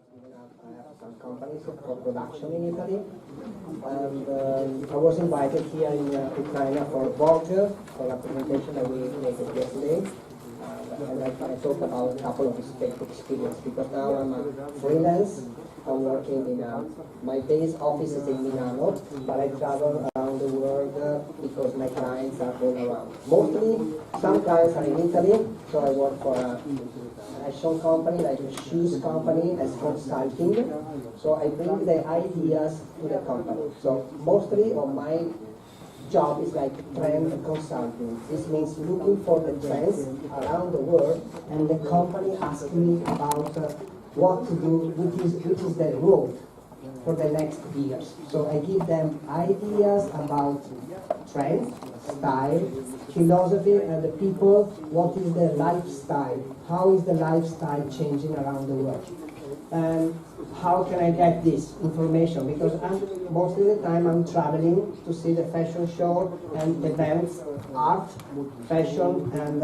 I have some companies for production in Italy, and I was invited here in Ukraine for Vogue for a presentation that we made yesterday. And I talked about a couple of experiences because now I'm a freelance. I'm working in my base office is in Milano, but I travel around the world because my clients are all around. Mostly, some clients are in Italy, so I work for a fashion company, like a shoes company, as consulting. So I bring the ideas to the company. So mostly of my job is like trend consulting. This means looking for the trends around the world, and the company asks me about what to do, which is the road for the next years. So I give them ideas about trends, style, philosophy, and the people, what is the lifestyle, how is the lifestyle changing around the world. And how can I get this information? Because most of the time I'm traveling to see the fashion show and events, art, fashion, and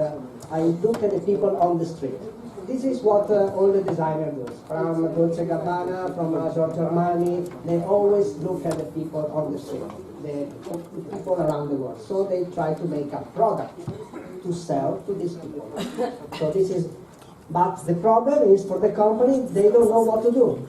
I look at the people on the street. This is what all the designers do. From Dolce & Gabbana, from Giorgio Armani, they always look at the people on the street, the people around the world. So they try to make a product to sell to these people. So this is, but the problem is for the company, they don't know what to do.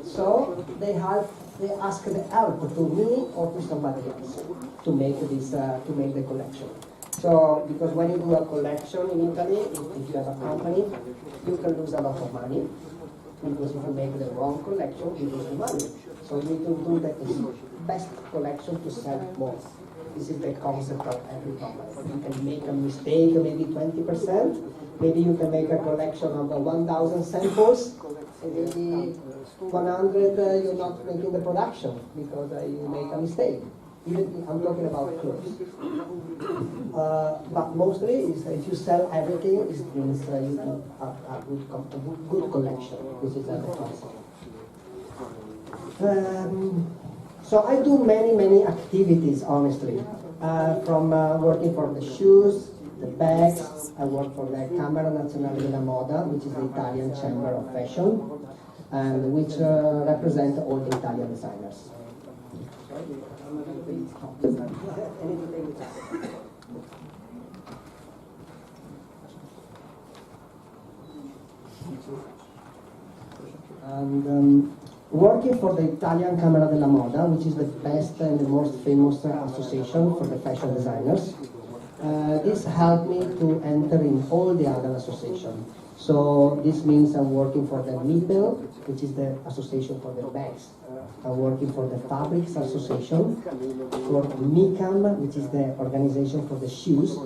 So they ask the help to me or to somebody else to make this, to make the collection. So, because when you do a collection in Italy, if you have a company, you can lose a lot of money. Because if you make the wrong collection, you lose the money. So you need to do the best collection to sell more. This is the concept of every company. You can make a mistake, maybe 20%. Maybe you can make a collection of 1,000 samples, and maybe 100 you're not making the production because you make a mistake. Even I'm talking about clothes. But mostly, if you sell everything, it means you do a good collection, which is the concept. So I do many activities, honestly. From working for the shoes, the bags, I work for the Camera Nazionale della Moda, which is the Italian Chamber of Fashion, and which represent all the Italian designers. And working for the Italian Camera della Moda, which is the best and the most famous association for the fashion designers, this helped me to enter in all the other associations. So this means I'm working for the MIBEL, which is the association for the bags. I'm working for the Fabrics Association, for MICAM, which is the organization for the shoes.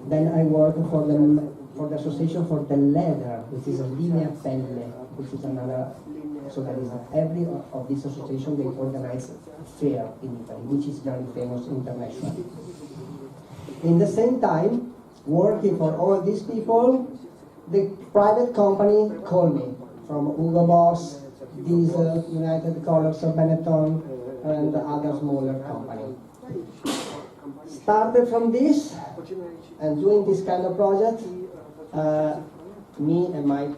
Then I work for the association for the leather, which is a Linea Pelle, which is another. So that is every of these associations, they organize a fair in Italy, which is very famous internationally. In the same time, working for all these people, the private company called me from Hugo Boss, Diesel, United Colors of Benetton, and other smaller company. Started from this and doing this kind of project, me and my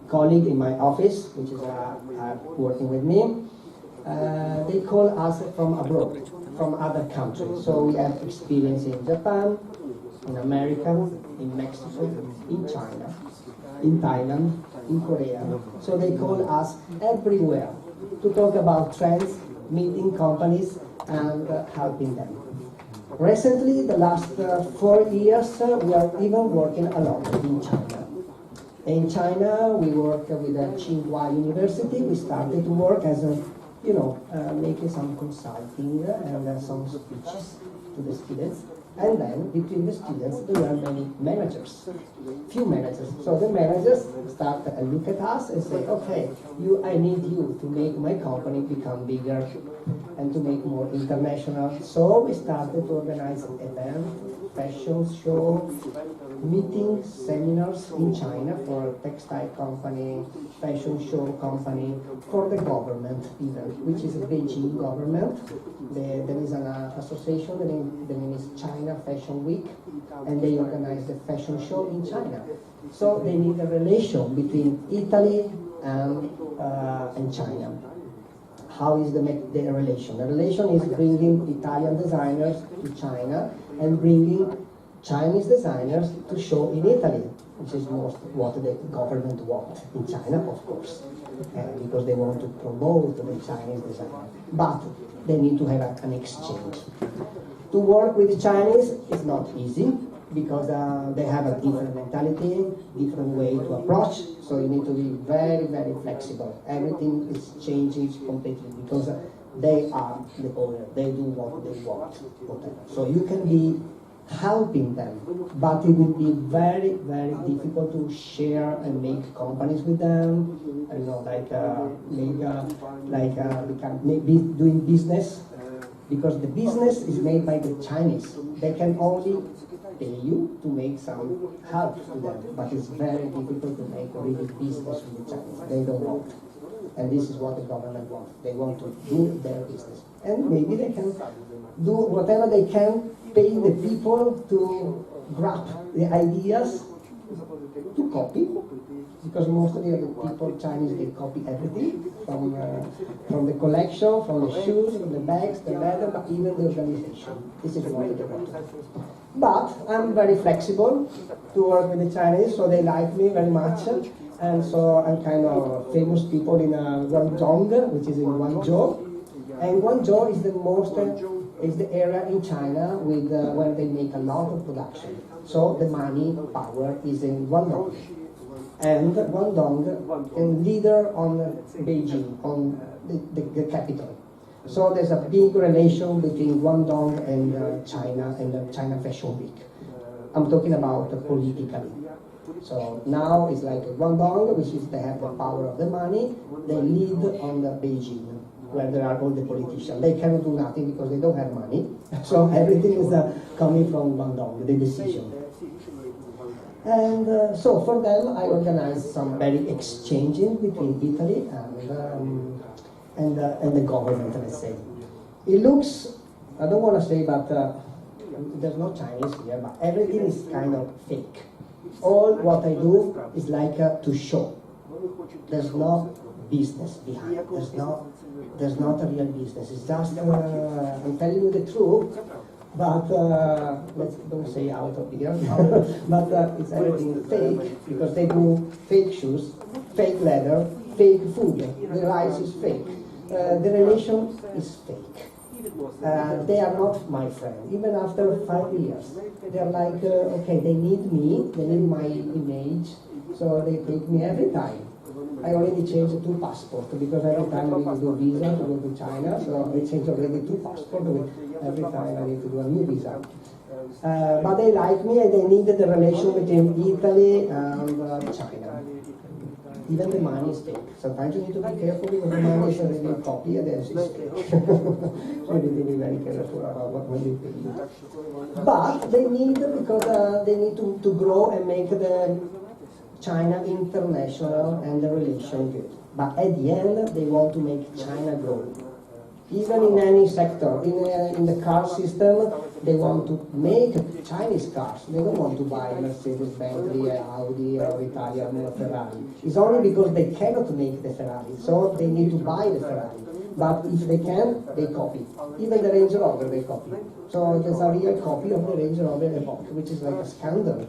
colleague in my office, which is working with me, they call us from abroad, from other countries. So we have experience in Japan, in America, in Mexico, in China, in Thailand, in Korea. So they call us everywhere to talk about trends, meeting companies, and helping them. Recently, the last 4 years, we are even working a lot in China. In China, we work with the Tsinghua University. We started to work as a, making some consulting and some speeches to the students. And then between the students, there are many managers, few managers. So the managers start to look at us and say, okay, I need you to make my company become bigger and to make more international. So we started to organize events, fashion show, meetings, seminars in China for a textile company, fashion show company, for the government even, which is the Beijing government. There is an association, the name is China Fashion Week, and they organize the fashion show in China. So they need a relation between Italy and China. How is the relation? The relation is bringing Italian designers to China and bringing Chinese designers to show in Italy, which is most what the government wants in China, of course, because they want to promote the Chinese designer. But they need to have an exchange. To work with the Chinese is not easy because they have a different mentality, different way to approach, so you need to be very, very flexible. Everything is changing completely because they are the owner, they do what they want, whatever. So you can be helping them, but it will be very, very difficult to share and make companies with them, you know, doing business, because the business is made by the Chinese. They can only pay you to make some help to them, but it's very difficult to make really business with the Chinese. They don't want. And this is what the government wants. They want to do their business. And maybe they can do whatever they can, pay the people to grab the ideas, to copy, because mostly the people, Chinese, they copy everything, from the collection, from the shoes, from the bags, the leather, but even the organization. This is what they want. But I'm very flexible to work with the Chinese, so they like me very much. And so I'm kind of famous people in Guangdong, which is in Guangzhou. And Guangzhou is the area in China with where they make a lot of production. So the money power is in Guangdong. And Guangdong is leader on Beijing, on the capital. So there's a big relation between Guangdong and China and the China Fashion Week. I'm talking about politically. So now it's like Guangdong, which is they have the power of the money. They lead on the Beijing, where there are all the politicians. They cannot do nothing because they don't have money. So everything is coming from Guangdong, the decision. And so for them, I organized some very exchanging between Italy and the government, let's say. It looks, I don't want to say, but there's no Chinese here, but everything is kind of fake. All what I do is like to show. There's no business behind. There's not a real business. It's just, I'm telling you the truth, but let's don't say out of here. But it's everything fake, because they do fake shoes, fake leather, fake food. The rice is fake. The relation is fake. They are not my friend. Even after 5 years, they are like, okay, they need me, they need my image, so they take me every time. I already changed 2 passports because every time I need to do a visa to go to China, so I changed already 2 passports. Every time I need to do a new visa. But they like me and they needed the relation between Italy and China. Even the money is fake. Sometimes you need to be careful because the money is already a copy and then it's fake. So you need to be very careful about what money you pay. But they need, because they need to grow and make the China international and the relation good. But at the end, they want to make China grow. Even in any sector, in the car system, they want to make Chinese cars. They don't want to buy Mercedes, Bentley, Audi, or Italian Ferrari. It's only because they cannot make the Ferrari, so they need to buy the Ferrari. But if they can, they copy. Even the Range Rover, they copy. So there's a real copy of the Range Rover Evoque, which is like a scandal.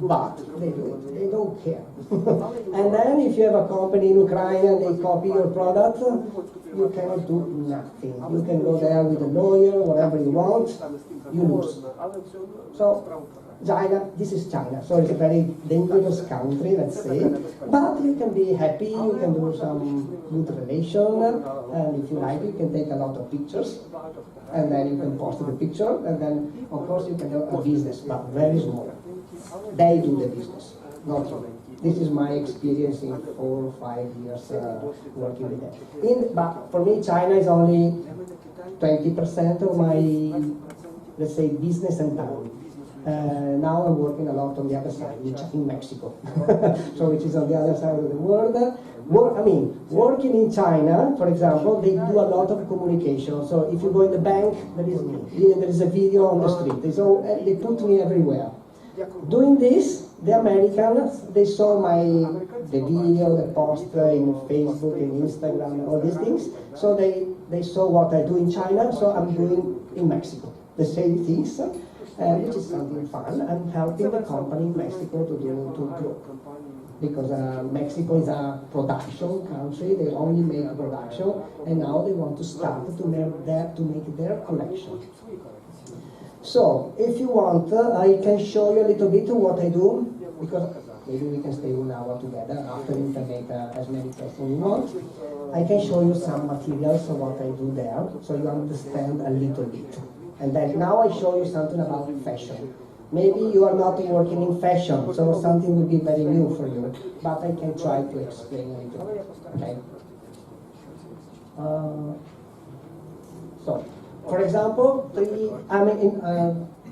But they do it, they don't care. And then if you have a company in Ukraine and they copy your product, you cannot do nothing. You can go there with a lawyer, whatever you want, you lose. So China, this is China, so it's a very dangerous country, let's say. But you can be happy, you can do some good relation, and if you like, you can take a lot of pictures, and then you can post the picture, and then of course you can do a business, but very small. They do the business, not you. This is my experience in 4 or 5 years working with them. But for me, China is only 20% of my, let's say, business and time. Now I'm working a lot on the other side, which is in Mexico, so which is on the other side of the world. Working in China, for example, they do a lot of communication. So if you go in the bank, there is me. There is a video on the street. They put me everywhere. Doing this the Americans, they saw the video, the post in Facebook, in Instagram, all these things. So they saw what I do in China, so I'm doing in Mexico the same things, which is something fun. I'm helping the company in Mexico to grow. Because Mexico is a production country, they only make production, and now they want to start to make their collection. So, if you want, I can show you a little bit what I do, because maybe we can stay 1 hour together after you can make as many questions you want. I can show you some materials of what I do there, so you understand a little bit. And then now I show you something about fashion. Maybe you are not working in fashion, so something will be very new for you, but I can try to explain a little bit, okay? So, for example,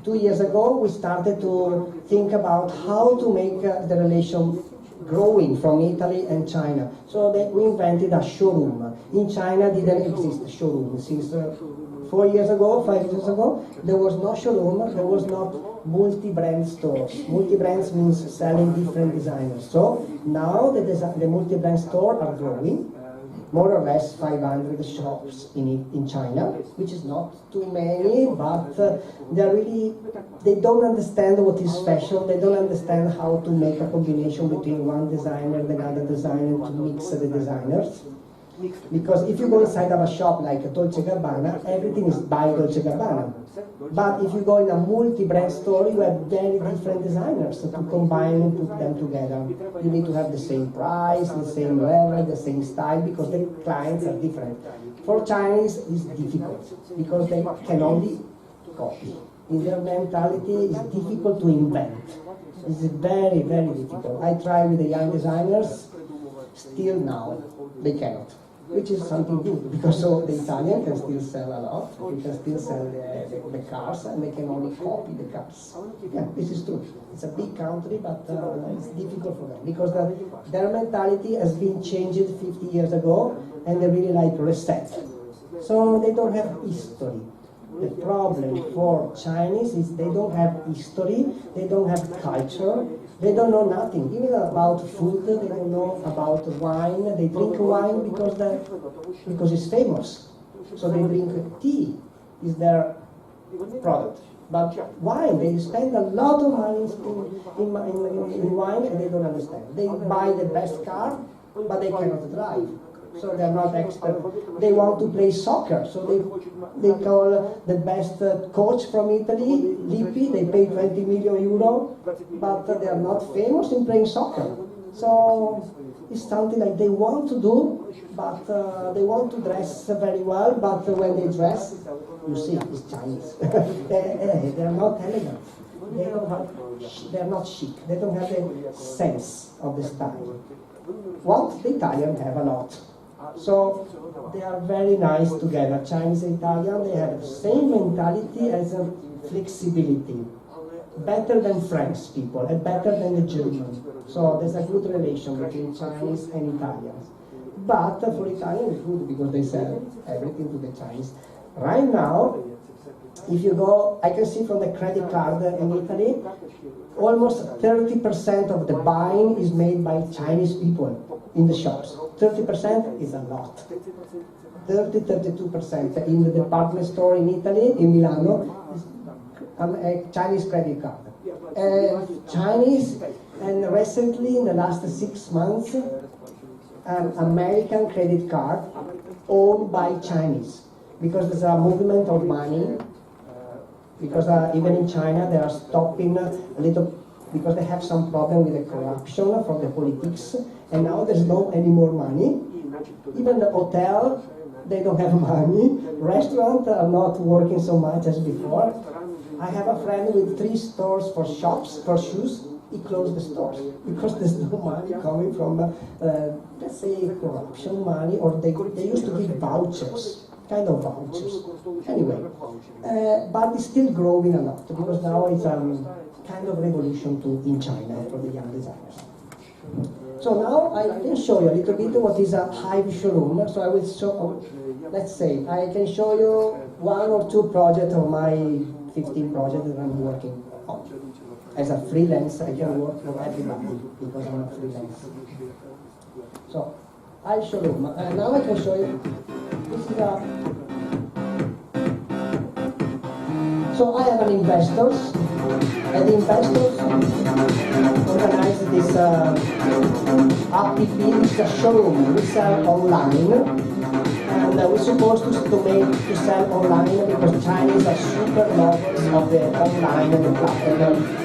2 years ago, we started to think about how to make the relation growing from Italy and China. So we invented a showroom. In China didn't exist a showroom since 4 years ago, 5 years ago, there was no showroom, there was not multi-brand stores. Multi-brands means selling different designers. So now the multi-brand stores are growing, more or less 500 shops in China, which is not too many, but they don't understand what is fashion, they don't understand how to make a combination between one designer and another designer to mix the designers. Because if you go inside of a shop like Dolce & Gabbana, everything is by Dolce & Gabbana. But if you go in a multi-brand store, you have very different designers to combine and put them together. You need to have the same price, the same level, the same style, because the clients are different. For Chinese, it's difficult, because they can only copy. In their mentality, it's difficult to invent. It's very, very difficult. I try with the young designers, still now, they cannot. Which is something good, because so the Italian can still sell a lot, they can still sell the cars, and they can only copy the cars. Yeah, this is true. It's a big country, but it's difficult for them, because their mentality has been changed 50 years ago, and they really like reset. So they don't have history. The problem for Chinese is they don't have history, they don't have culture, they don't know nothing. Even about food, they don't know about wine. They drink wine because it's famous. So they drink tea, is their product. But wine, they spend a lot of money in wine, and they don't understand. They buy the best car, but they cannot drive. So they're not expert. They want to play soccer, so they call the best coach from Italy, Lippi. They pay 20 million euro, but they are not famous in playing soccer. So it's something like they want to do, but they want to dress very well, but when they dress, you see, it's Chinese. They're not elegant. They're not chic. They don't have the sense of the style. What the Italians have a lot. So they are very nice together. Chinese and Italian, they have the same mentality as a flexibility. Better than French people and better than the German. So there's a good relation between Chinese and Italians. But for Italians it's good because they sell everything to the Chinese. Right now, if you go, I can see from the credit card in Italy, almost 30% of the buying is made by Chinese people in the shops. 30% is a lot. 32% in the department store in Italy, in Milano, is a Chinese credit card. Chinese, and recently in the last 6 months, an American credit card owned by Chinese. Because there's a movement of money, because even in China they are stopping a little, because they have some problem with the corruption from the politics, and now there's no any more money. Even the hotel, they don't have money. Restaurants are not working so much as before. I have a friend with 3 stores for shops, for shoes. He closed the stores because there's no money coming from, let's say, corruption money, or they used to give vouchers. Kind of vouchers. Anyway, but it's still growing a lot because now it's kind of revolution in China for the young designers. So now I can show you a little bit what is a Hive Showroom. So I will show, let's say, I can show you 1 or 2 projects of my 15 projects that I'm working on. as a freelance, I can work for everybody because I'm a freelance. So, I'll show you. Now I can show you. This is a. So I have an investors, and the investors organize this app, this is a showroom. We sell online, and we're supposed to sell online because Chinese are super lovers of the online and the platform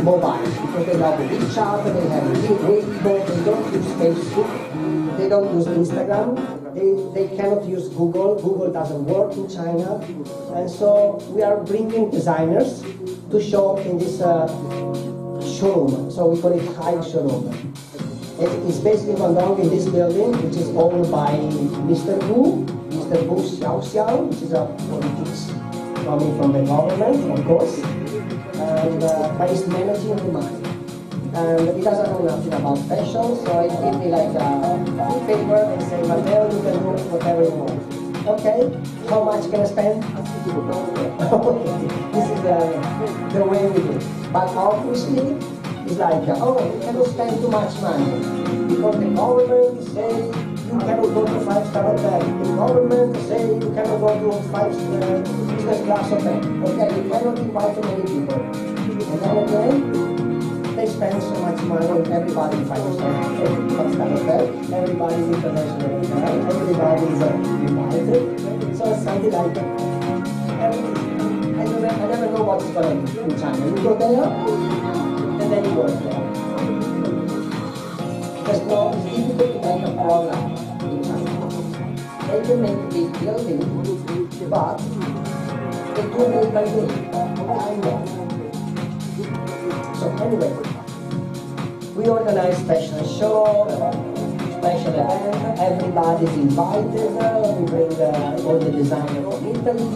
mobile, because they love WeChat, they have Weibo, they don't use Facebook, they don't use Instagram, they cannot use Google. Google doesn't work in China, and so we are bringing designers to show in this showroom. So we call it Hive Showroom. It's based in Guangdong in this building, which is owned by Mr. Wu Xiao Xiao, which is a politics coming from the government, of course, and but he's managing the money. And he doesn't know nothing about fashion, so he gave me like a paper and say, Matteo, you can do whatever you want. Okay, how much can I spend? Okay, this is the way we do it. But obviously, it's like, oh, you cannot spend too much money because the government say you cannot go to 5-star hotel. The government say you cannot go to 5-star business class hotel. Okay, you cannot invite too many people. And then again, they spend so much money on everybody in 5-star hotel, everybody is international hotel, everybody is invited. So it's something like I never know what's going to be in China. You go there, and then you work there. It's difficult to make a program in China. They can make a big building, but they do make by day. I know. So anyway, we organize special show, special event, everybody's invited, we bring all the designers from Italy,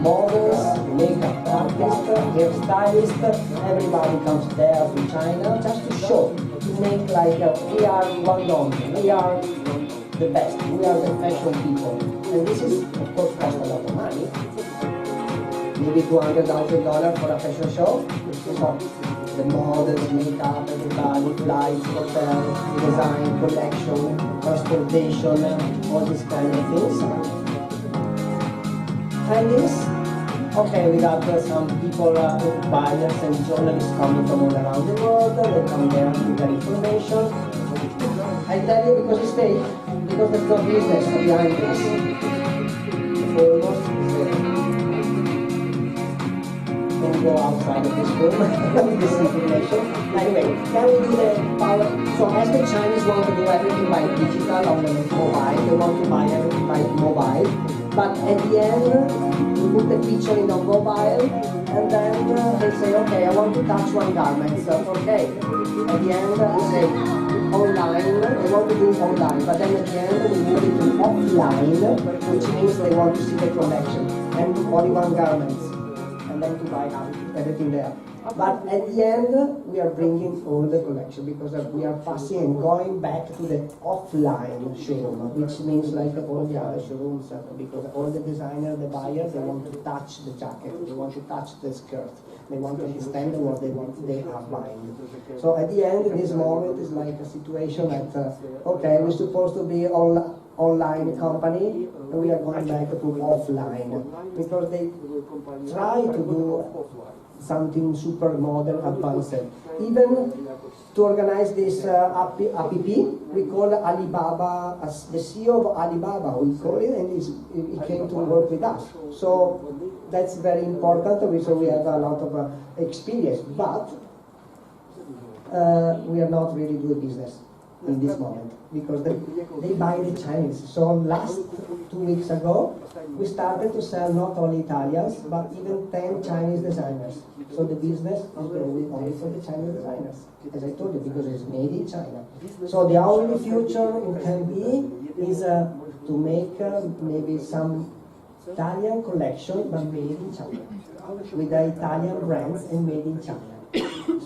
models, makeup artists, hairstylists, everybody comes there to China just to show, to make like we are Guangdong, we are the best, we are the fashion people. And this is, of course, cost a lot of money. Maybe $200,000 for a fashion show. So the models, makeup, everybody, flights, hotel, design, collection, transportation, all these kind of things. And this, okay, we got some people, buyers and journalists coming from all around the world. They come there to get information. I tell you because it's fake, because there's no business behind this. Almost don't go outside of this room with this information. Anyway, then we do the power. So as the Chinese want to do everything by digital on the mobile, they want to buy everything by mobile. But at the end, we put the picture in the mobile, and then they say, okay, I want to touch one garment. So, okay. At the end, we say online, they want to do online. But then at the end, we move it to offline, which means they want to see the collection. And only one garment. And then to buy everything there. But at the end, we are bringing all the collection because we are passing and going back to the offline showroom, which means like all the other showrooms, because all the designers, the buyers, they want to touch the jacket, they want to touch the skirt, they want to understand what they are buying. So at the end, this moment is like a situation that, okay, we're supposed to be online company, and we are going back to offline because they try to do something super modern, advanced. Even to organize this app, we call Alibaba, as the CEO of Alibaba, we call it, and he came to work with us. So that's very important, so we have a lot of experience, but we are not really doing business in this moment because they buy the Chinese. So last 2 weeks ago, we started to sell not only Italians, but even 10 Chinese designers. So the business is growing only for the Chinese designers, as I told you, because it's made in China. So the only future it can be is to make maybe some Italian collection, but made in China, with the Italian brands and made in China.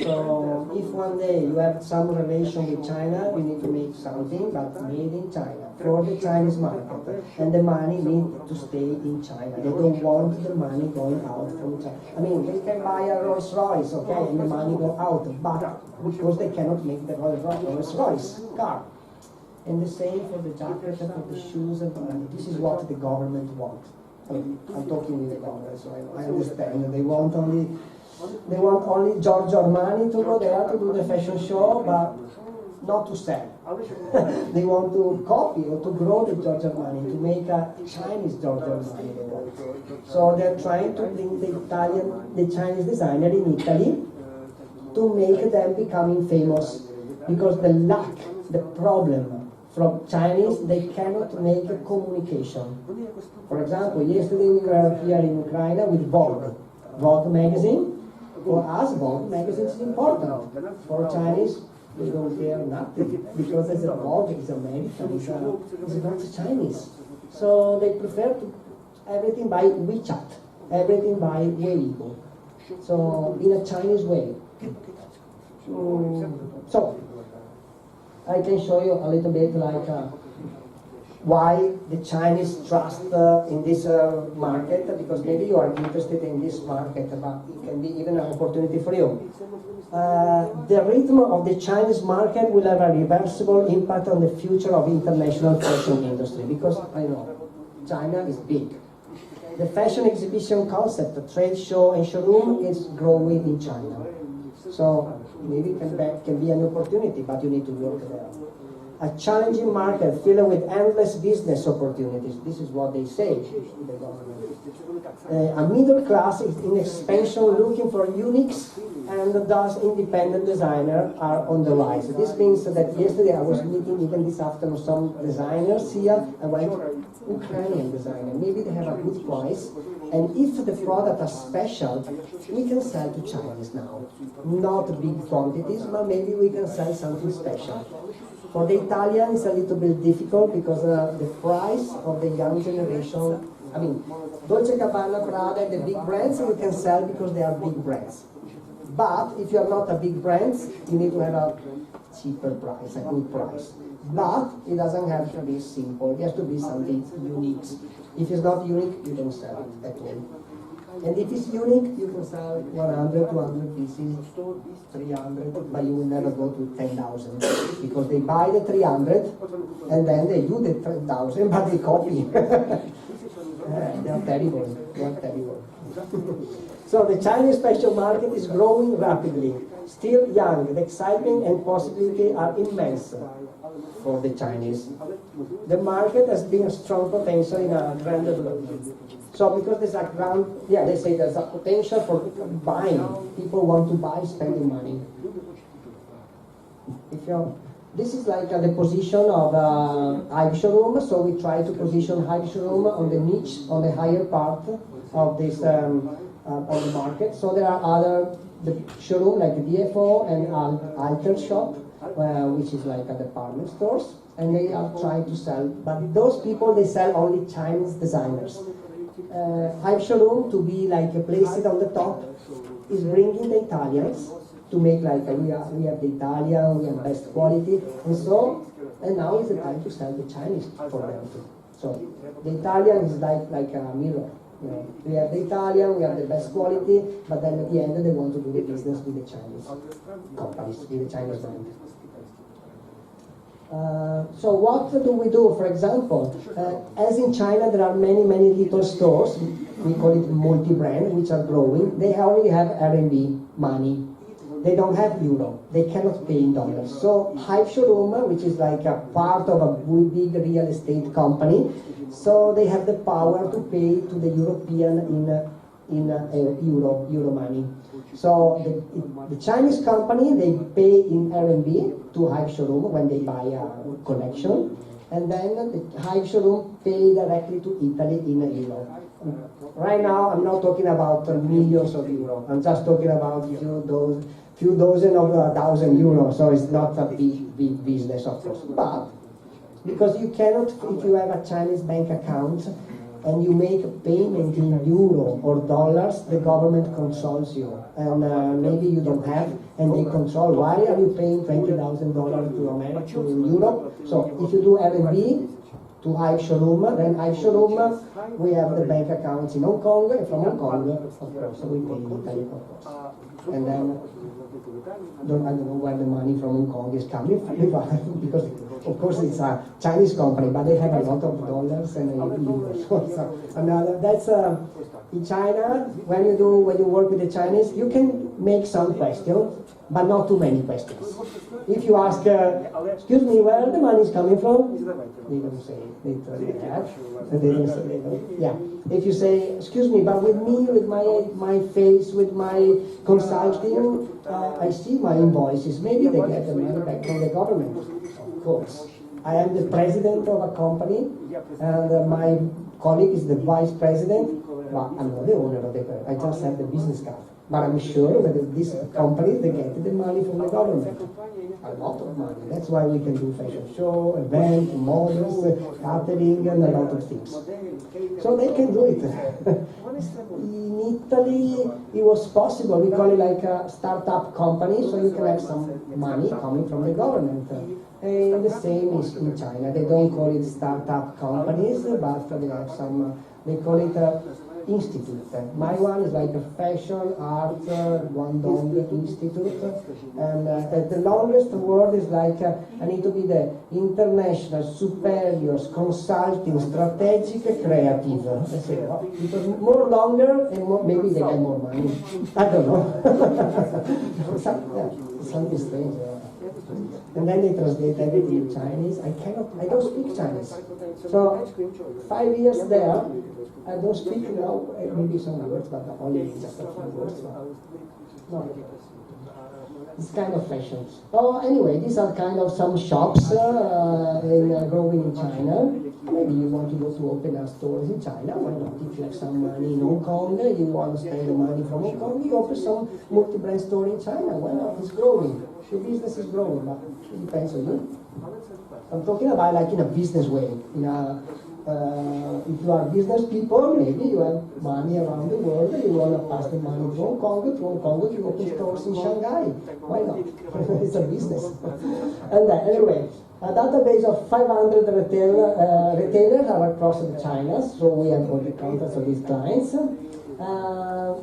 So if one day you have some relation with China, you need to make something but made in China for the Chinese market. And the money needs to stay in China. They don't want the money going out from China. I mean, they can buy a Rolls Royce, okay, and the money go out, but because they cannot make the Rolls Royce car. And the same for the jacket and for the shoes and this is what the government wants. I'm talking with the government, so I understand that they want only Giorgio Armani to go there to do the fashion show, but not to sell. They want to copy or to grow the Giorgio Armani, to make a Chinese Giorgio Armani they want. So they're trying to bring the Chinese designer in Italy to make them becoming famous, because the lack, the problem from Chinese, they cannot make a communication. For example, yesterday we were here in Ukraine with Vogue magazine. For us, Vogue magazine is important. For Chinese, they don't care nothing, because as a Vogue is American, it's not Chinese. So they prefer to everything by WeChat, everything by Weibo. So in a Chinese way. So I can show you a little bit like why the Chinese trust in this market, because maybe you are interested in this market, but it can be even an opportunity for you. The rhythm of the Chinese market will have a reversible impact on the future of international fashion industry, because I know China is big. The fashion exhibition concept, the trade show and showroom is growing in China. So maybe it can be an opportunity, but you need to work there. A challenging market filled with endless business opportunities. This is what they say, the government. A middle class is in expansion, looking for unique and thus independent designers are on the rise. This means that yesterday I was meeting, even this afternoon, some designers here. I went Ukrainian designer. Maybe they have a good price, and if the product are special, we can sell to Chinese now. Not big quantities, but maybe we can sell something special. For the Italian, it's a little bit difficult because the price of the young generation, I mean, Dolce & Gabbana, Prada, the big brands, you can sell because they are big brands. But if you are not a big brand, you need to have a cheaper price, a good price. But it doesn't have to be simple, it has to be something unique. If it's not unique, you don't sell it at all. And if it's unique, you can sell 100, 200 pieces, 300, but you will never go to 10,000. Because they buy the 300, and then they do the 10,000, but they copy. They are terrible, So the Chinese fashion market is growing rapidly. Still young, the excitement and possibility are immense for the Chinese. The market has been a strong potential in a grand development. So because there's a grand, they say there's a potential for buying. People want to buy, spending money. This is like the position of Hive Showroom. So we try to position Hive Showroom on the niche, on the higher part of this of the market. So there are other showroom like the DFO and Alter Shop, which is like a department stores, and they are trying to sell. But those people, they sell only Chinese designers. Hive Showroom, to be like placed on the top, is bringing the Italians to make like we have the Italian, we have best quality, and now is the time to sell the Chinese for them too. So the Italian is like a mirror. We have the Italian, we have the best quality, but then at the end they want to do the business with the Chinese companies, with the Chinese brand. So what do we do? For example, as in China there are many little stores, we call it multi-brand, which are growing. They only have RMB money. They don't have euro. They cannot pay in dollars. So Hive Showroom, which is like a part of a big real estate company, so they have the power to pay to the European in euro money. So the Chinese company, they pay in RMB to Hive Showroom when they buy a collection, and then the Hive Showroom pay directly to Italy in euro. Right now, I'm not talking about millions of euro. I'm just talking about few dozen of 1,000 euros. So it's not a big business, of course. But because you cannot, if you have a Chinese bank account and you make a payment in euro or dollars, the government controls you. And maybe you don't have, and they control why are you paying $20,000 to America, to Europe. So if you do R&D to Hive Showroom, then Hive Showroom, we have the bank accounts in Hong Kong, and from Hong Kong, of course, we pay in Italy, of course. And then, I don't know where the money from Hong Kong is coming from, because of course it's a Chinese company, but they have a lot of dollars and euros. So another, that's in China, when you work with the Chinese, you can make some questions, but not too many questions. If you ask, excuse me, where the money is coming from, they don't say it. They don't say it. Yeah. If you say, excuse me, but with me, with my face, with my consulting, I see my invoices. Maybe they get the money back from the government. Of course. I am the president of a company, and my colleague is the vice president. Well, I'm not the owner of the company. I just have the business card. But I'm sure that this company, they get the money from the government. A lot of money. That's why we can do fashion show, event, models, catering, and a lot of things. So they can do it. In Italy, it was possible. We call it like a startup company, so you can have some money coming from the government. And the same is in China. They don't call it startup companies, but they have some, they call it institute. My one is like a fashion, art, Guangdong Institute, and the longest word is like I need to be the international superiors consulting strategic creative. That's it. Because more longer and more, maybe they get more money. I don't know. Something strange. And then they translate everything in Chinese. I don't speak Chinese. So 5 years there, I don't speak now, maybe some words, but only just a few words. No. It's kind of fashions. Oh, anyway, these are kind of some shops growing in China. Maybe you want to go to open a stores in China. Why not? If you have some money in Hong Kong, you want to spend the money from Hong Kong, you open some multi-brand store in China. Why not? It's growing. Your business is growing, but it depends on you. I'm talking about like in a business way. If you are business people, maybe you have money around the world, you want to pass the money to Hong Kong, you open stores in Shanghai. Why not? It's a business. And anyway, a database of 500 retailers are across China, so we have all the contacts of these clients.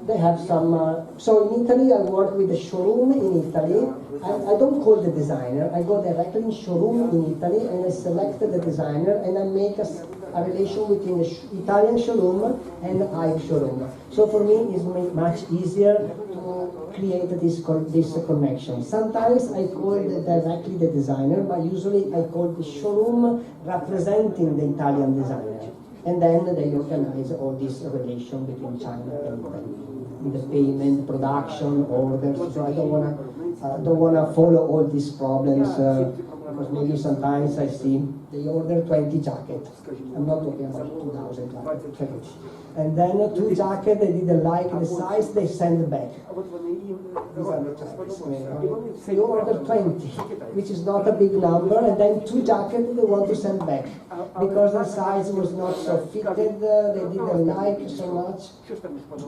They have some, so in Italy I work with the showroom in Italy. I don't call the designer, I go directly in showroom in Italy and I select the designer and I make a relation between the Italian showroom and the Hive showroom. So for me it's much easier to create this connection. Sometimes I call directly the designer, but usually I call the showroom representing the Italian designer. And then they organize all this relation between China and Italy, the payment, production, orders. So I don't wanna follow all these problems because maybe sometimes I see they order 20 jackets. I'm not talking about 2,000 jackets. And then 2 jackets, they didn't like the size, they send back. These are the jackets. They order 20, which is not a big number, and then 2 jackets they want to send back because the size was not so fitted, they didn't like so much.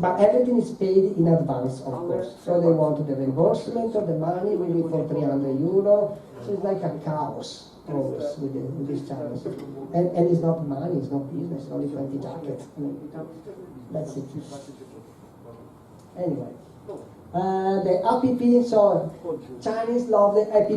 But everything is paid in advance, of course. So they wanted the reimbursement of the money, maybe for €300. So it's like a chaos. Always with these Chinese. And it's not money, it's not business, only 20 jackets. That's it. Anyway. The app, so Chinese love the app,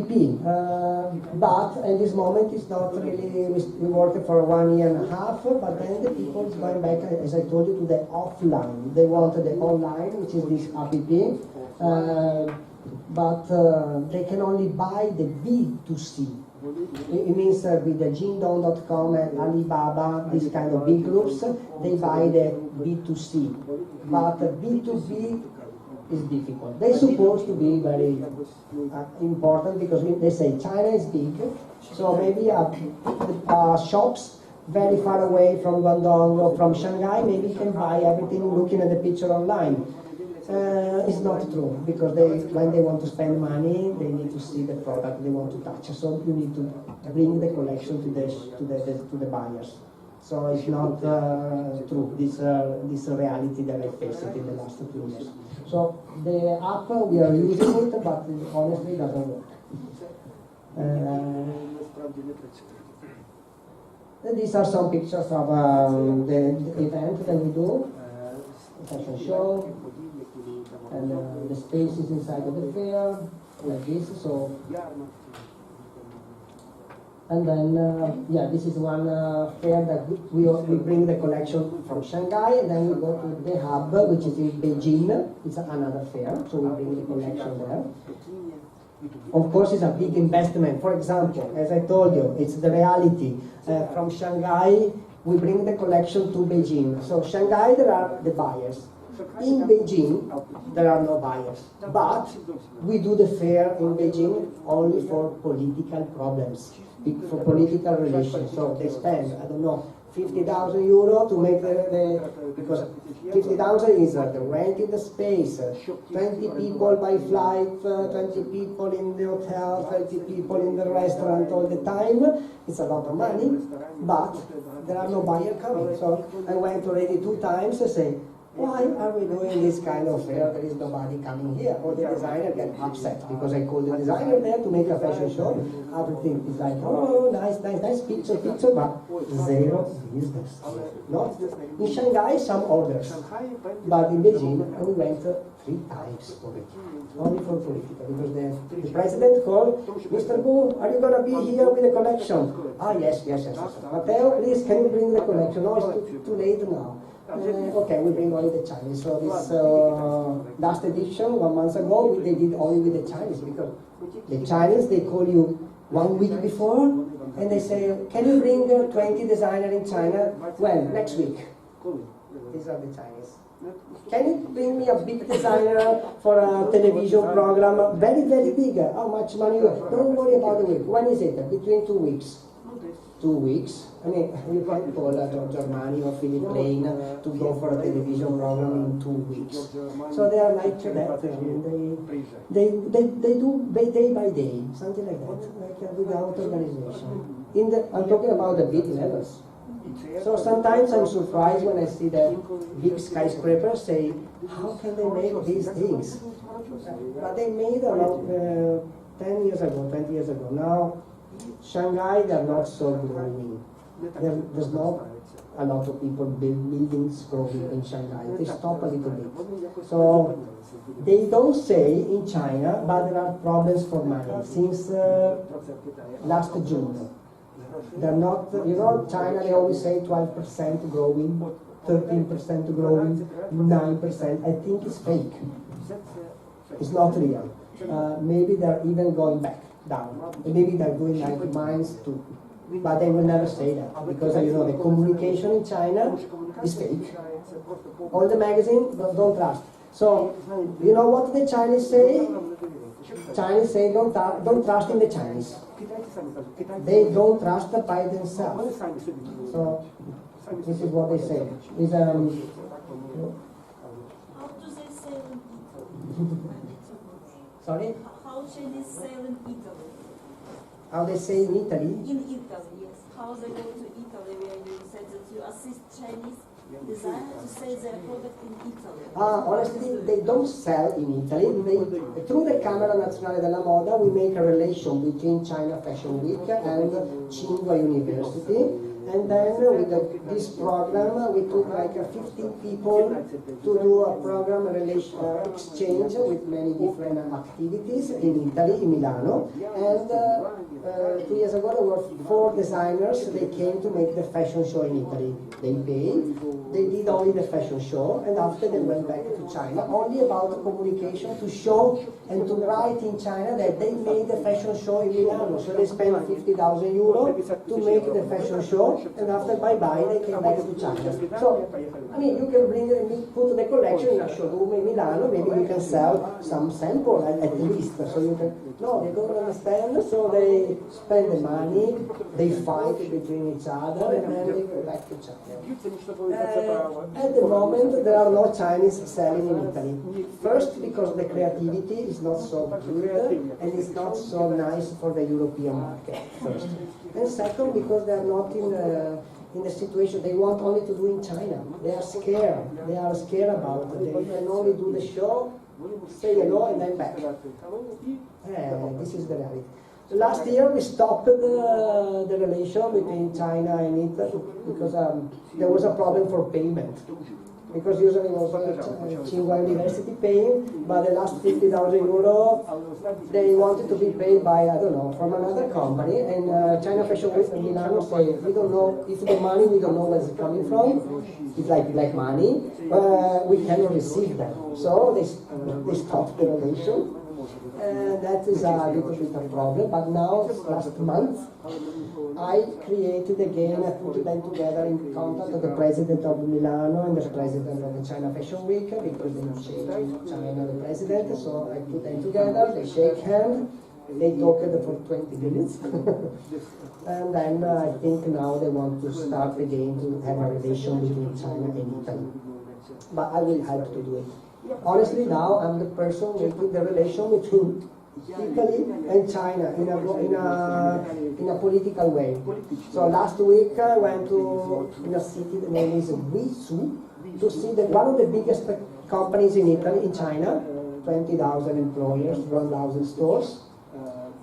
but at this moment it's not really, we worked for 1 year and a half, but then the people is going back, as I told you, to the offline. They want the online, which is this app, but they can only buy the B2C. It means with the Jingdong.com and Alibaba, these kind of big groups, they buy the B2C. But B2B is difficult. They're supposed to be very important because they say China is big, so maybe shops very far away from Guangdong or from Shanghai maybe can buy everything looking at the picture online. It's not true because when they want to spend money, they need to see the product they want to touch. So you need to bring the collection to the buyers. So it's not true, this reality that I faced in the last 2 years. So the app, we are using it, but honestly it doesn't work. And these are some pictures of the event that we do, fashion show, and the spaces inside of the fair, like this. So, and then, this is one fair that we bring the collection from Shanghai, and then we go to the hub, which is in Beijing. It's another fair, so we bring the collection there. Of course, it's a big investment. For example, as I told you, it's the reality. From Shanghai, we bring the collection to Beijing. So Shanghai, there are the buyers. In Beijing, there are no buyers. But we do the fair in Beijing only for political problems, for political relations. So they spend, I don't know, 50,000 euro to make because 50,000 is the rent in the space, 20 people by flight, 20 people in the hotel, 20 people in the restaurant all the time. It's a lot of money, but there are no buyers coming. So I went already 2 times and say, why are we doing this kind of fair? There is nobody coming here. Or the designer gets upset because I called the designer there to make a fashion show. Everything is like, oh, nice picture, but zero business. Not in Shanghai, some orders, but in Beijing we went 3 times for it, only for political. Because the president called, Mr. Gu, are you gonna be here with the collection? Ah, yes. Matteo, please, can you bring the collection? No, it's too late now. Okay, we bring only the Chinese. So this last edition, 1 month ago, they did only with the Chinese, because the Chinese, they call you 1 week before, and they say, can you bring 20 designers in China? When? Next week. These are the Chinese. Can you bring me a big designer for a television program? Very, very big. How much money you have? Don't worry about the week. When is it? Between 2 weeks. 2 weeks. I mean, you can call Germany or Philip Lane to go for a television program in 2 weeks. So they are like that. I mean, they do day by day, something like that, like without organization. I'm talking about the big levels. So sometimes I'm surprised when I see the big skyscrapers say, how can they make these things? But they made about 10 years ago, 20 years ago. Now, Shanghai, they're not so growing. There's not a lot of people buildings growing in Shanghai. They stop a little bit. So they don't say in China, but there are problems for money since last June. They're not, China, they always say 12% growing, 13% growing, 9%. I think it's fake. It's not real. Maybe they're even going back down. Maybe they're doing like -2. But they will never say that, because the communication in China is fake. All the magazines, don't trust. So, you know what the Chinese say? Chinese say don't trust in the Chinese. They don't trust by themselves. So, this is what they say. How do they sell in Italy? Sorry? How Chinese sell in Italy? How they say in Italy? In Italy, yes. How they go to Italy, where you said that you assist Chinese designers to sell their product in Italy? Honestly, they don't sell in Italy. Through the Camera Nazionale della Moda, we make a relation between China Fashion Week and Tsinghua University. And then with this program, we took like 15 people to do a program exchange with many different activities in Italy, in Milano. And 2 years ago, there were 4 designers. They came to make the fashion show in Italy. They paid. They did only the fashion show, and after they went back to China, only about communication to show and to write in China that they made the fashion show in Milano. So they spent 50,000 euro to make the fashion show, and after bye-bye, they came back to China. So, I mean, you can put the collection in a showroom in Milano, maybe you can sell some sample at least. So you can, no, they don't understand, so they spend the money, they fight between each other, and then they go back to China. At the moment, there are no Chinese selling in Italy. First, because the creativity is not so good, and it's not so nice for the European market, first. And second, because they are not in the situation they want only to do in China. They are scared. They are scared about it. They can only do the show, say hello, and then back. This is the reality. Last year we stopped the relation between China and Italy because there was a problem for payment. Because usually it was Tsinghua University paying, but the last 50,000 euro, they wanted to be paid by, I don't know, from another company. And China Fashion Week in Milano said, we don't know, if the money, we don't know where it's coming from. It's like black money. We cannot receive them. So they stopped the relation. That is a little bit of a problem. But now, last month, I created again, I put them together in contact with the president of Milano and the president of the China Fashion Week, because they shake China, the president, so I put them together, they shake hands, they talked for 20 minutes, and then I think now they want to start again to have a relation between China and Italy. But I will help to do it. Honestly, now I'm the person making the relation between Italy and China in a political way. So last week I went to in a city, the name is Guizhou, to see that one of the biggest companies in Italy, in China, 20,000 employees, 1,000 stores.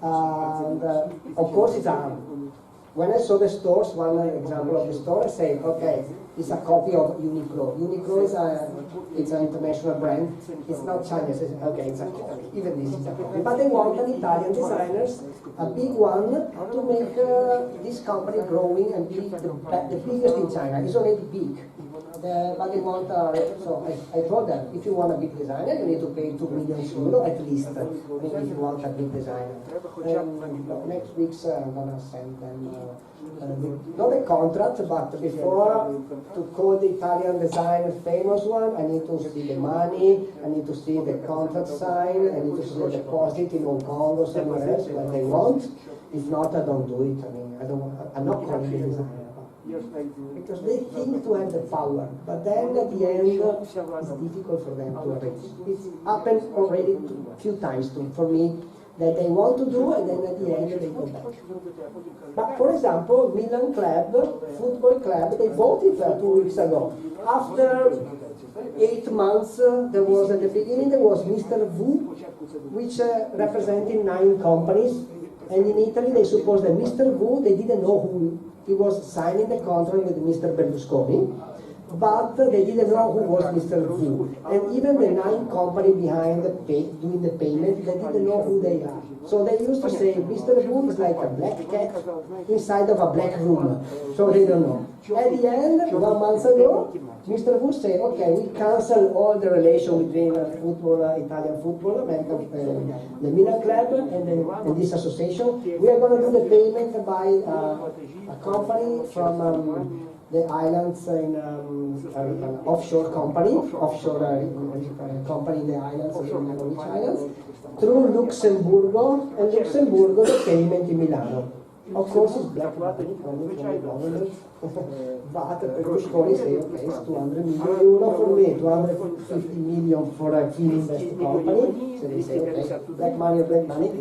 And of course it's when I saw the stores, one example of the store, I say, okay, it's a copy of Uniqlo. Uniqlo is it's an international brand. It's not Chinese. Okay, it's a copy. Even this is a copy. But they want an Italian designers, a big one, to make this company growing and be the biggest in China. It's already big. But they want, so I told them, if you want a big designer, you need to pay 2 million euro at least, if you want a big designer. Next week I'm going to send them, not a contract, but before, to call the Italian designer famous one, I need to see the money, I need to see the contract signed, I need to see the deposit in Hong Kong or somewhere else, what they want. If not, I don't do it. I mean, I'm not calling the designer. Because they think to have the power, but then at the end it's difficult for them to arrange. It's happened already a few times for me that they want to do and then at the end they go back. But for example, Milan Club, football club, they bought it 2 weeks ago. After 8 months, there was at the beginning there was Mr. Wu, which represented 9 companies, and in Italy they supposed that Mr. Wu, they didn't know who. He was signing the contract with Mr. Berlusconi, but they didn't know who was Mr. Wu. And even the 9 company behind doing the payment, they didn't know who they are. So they used to say, Mr. Wu is like a black cat inside of a black room. So they don't know. At the end, 1 month ago, Mr. Wu said, okay, we cancel all the relation between football, Italian football, American, the Milan Club, and this association. We are going to do the payment by a company from the islands in an offshore company, company in the islands, which islands, through Luxembourg, and Luxembourg the payment in Milano. Of course, it's black money from the government. But Berlusconi say, okay, it's 200 million euro for me, 250 million for a key invest company. So they say, okay, black money,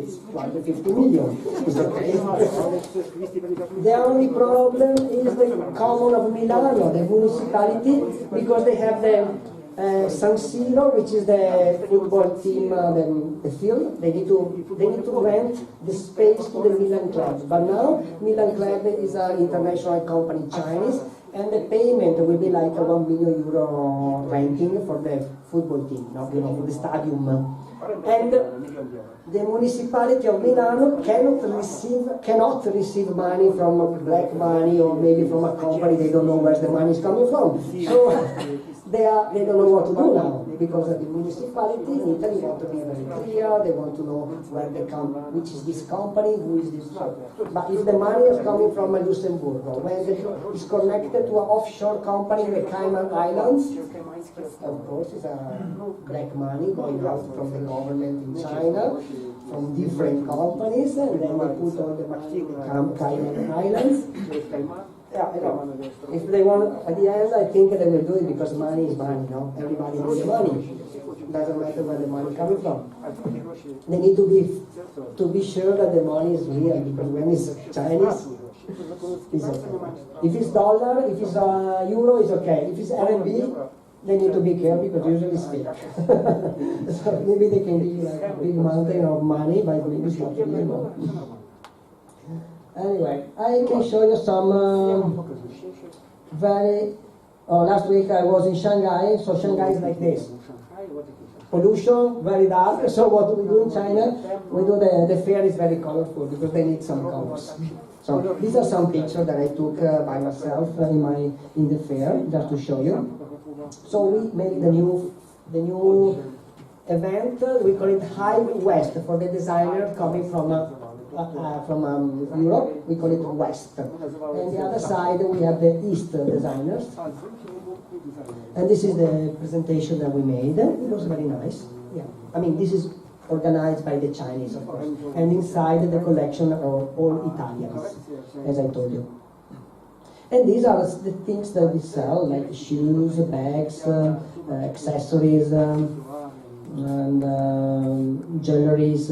it's 250 million. It's okay. The only problem is the commune of Milano, the municipality, because they have the San Siro, which is the football team, the field. They need to rent the space to the Milan Club. But now Milan Club is an international company, Chinese, and the payment will be like 1 million euro renting for the football team, for the stadium. And the municipality of Milano cannot receive money from black money or maybe from a company. They don't know where the money is coming from. So they don't know what to do now, because the municipality in Italy want to be very clear, they want to know where they come, which is this company, who is this. But if the money is coming from Luxembourg, when it's connected to an offshore company in the Cayman Islands, of course it's black money going out from the government in China, from different companies, and then they put on the Cayman Islands. Yeah, I know. If they want, at the end, I think they will do it because money is money, no? Everybody needs money. Doesn't matter where the money is coming from. They need to be sure that the money is real, because when it's Chinese, It's okay. If it's dollar, if it's euro, it's okay. If it's RMB, they need to be careful because usually it's fake. So maybe they can give you like a big mountain of money, but maybe it's not real. Anyway, I can show you some last week I was in Shanghai, so Shanghai is like this. Pollution, very dark, so what do we do in China? We do the fair is very colorful because they need some colors. So these are some pictures that I took by myself in the fair, just to show you. So we made the new event, we call it Hive West, for the designer coming from Europe, we call it West. And the other side we have the East designers. And this is the presentation that we made. It was very nice. Yeah. I mean, this is organized by the Chinese, of course. And inside the collection are all Italians, as I told you. And these are the things that we sell, like shoes, bags, accessories, and jewelries.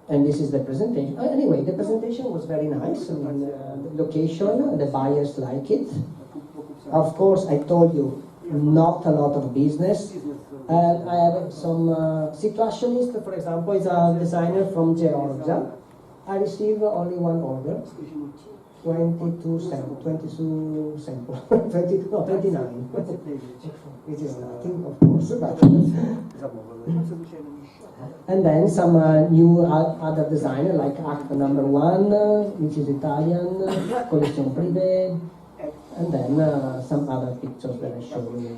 And this is the presentation. Anyway, the presentation was very nice. I mean, the location, the buyers like it. Of course, I told you, not a lot of business. And I have some situationist, for example, is a designer from Georgia. I received only one order, 22 samples, 29. Which is nothing, of course. But and then some new other designer, like act number 1, which is Italian, collection privé. And then some other pictures that I show you.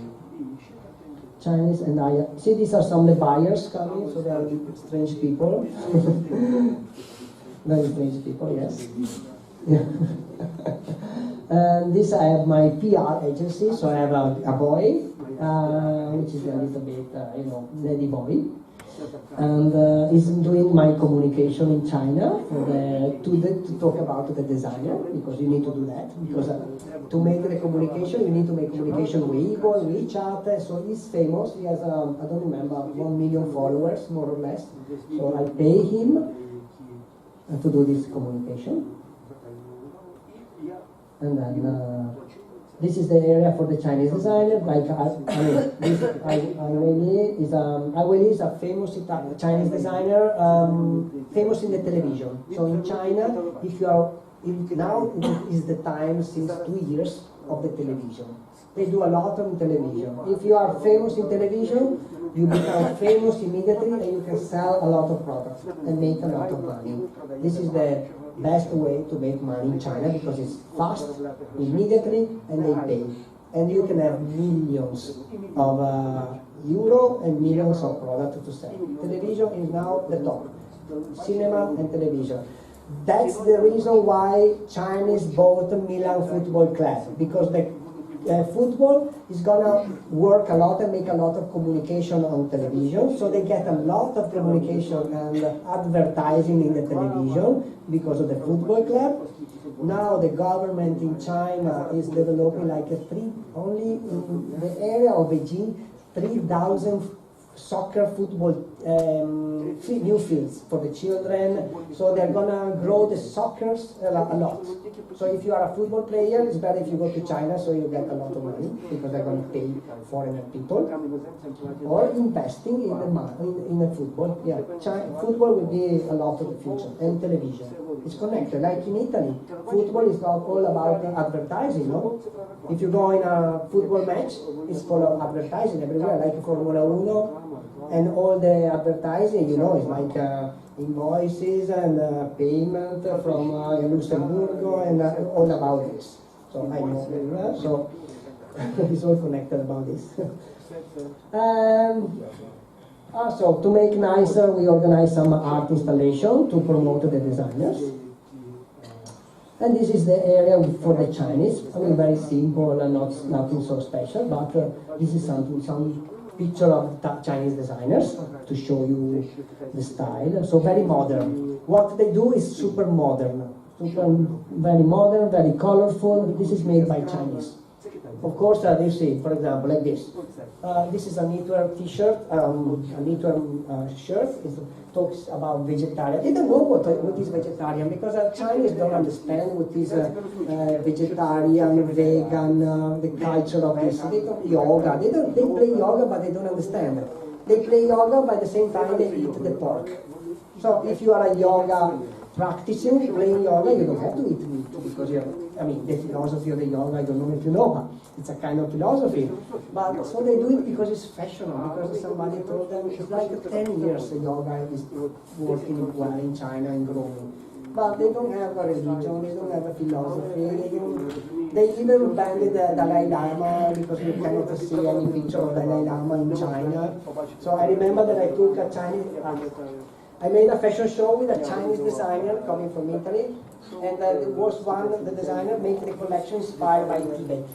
Chinese and I see these are some of the buyers coming, so they are strange people. Very strange people, yes. Yeah. And this I have my PR agency, so I have a boy, which is a little bit, lady boy. And is doing my communication in China to talk about the designer, because you need to do that, because to make the communication you need to make communication with Weibo, WeChat. So he's famous, he has I don't remember, 1 million followers more or less, so I pay him to do this communication. And then this is the area for the Chinese designer. Like Aiwei is a famous Chinese designer, famous in the television. So in China, now is the time since 2 years of the television. They do a lot on television. If you are famous in television, you become famous immediately and you can sell a lot of products and make a lot of money. This is the best way to make money in China because it's fast, immediately, and they pay. And you can have millions of euro and millions of products to sell. Television is now the top. Cinema and television. That's the reason why Chinese bought Milan Football Club, because the football is gonna work a lot and make a lot of communication on television, so they get a lot of communication and advertising in the television because of the football club. Now the government in China is developing like only in the area of Beijing, 3,000 soccer football new fields for the children, so they're gonna grow the soccer a lot. So if you are a football player, it's better if you go to China, so you get a lot of money because they're gonna pay foreigner people, or investing in the football. Yeah, football will be a lot of the future, and television. It's connected. Like in Italy, football is not all about advertising. No, if you go in a football match, it's full of advertising everywhere, like Formula 1. And all the advertising, is like invoices and payment from Luxembourg and all about this. So I know very well, so it's all connected about this. Also, to make nicer, we organize some art installation to promote the designers. And this is the area for the Chinese. I mean, very simple and nothing so special, but this is some picture of Chinese designers to show you the style. So very modern. What they do is super modern. Very modern, very colorful. This is made by Chinese. of course, you see, for example, like this. This is a knitwear T-shirt, a knitwear shirt. It talks about vegetarian. They don't know what is vegetarian because Chinese don't understand what is vegetarian, vegan, the culture of this. They don't yoga. They play yoga, but they don't understand. They play yoga, but at the same time they eat the pork. So if you are a yoga practicing, playing yoga, you don't have to eat meat because the philosophy of the yoga, I don't know if you know, but it's a kind of philosophy. But so they do it because it's fashionable, because somebody told them it's like 10 years yoga is working well in China and growing. But they don't have a religion, they don't have a philosophy, they even banned the Dalai Lama because you cannot see any picture of Dalai Lama in China. So I remember that I took a Chinese, I made a fashion show with a Chinese designer coming from Italy, and there was the designer making a collection inspired by Tibet.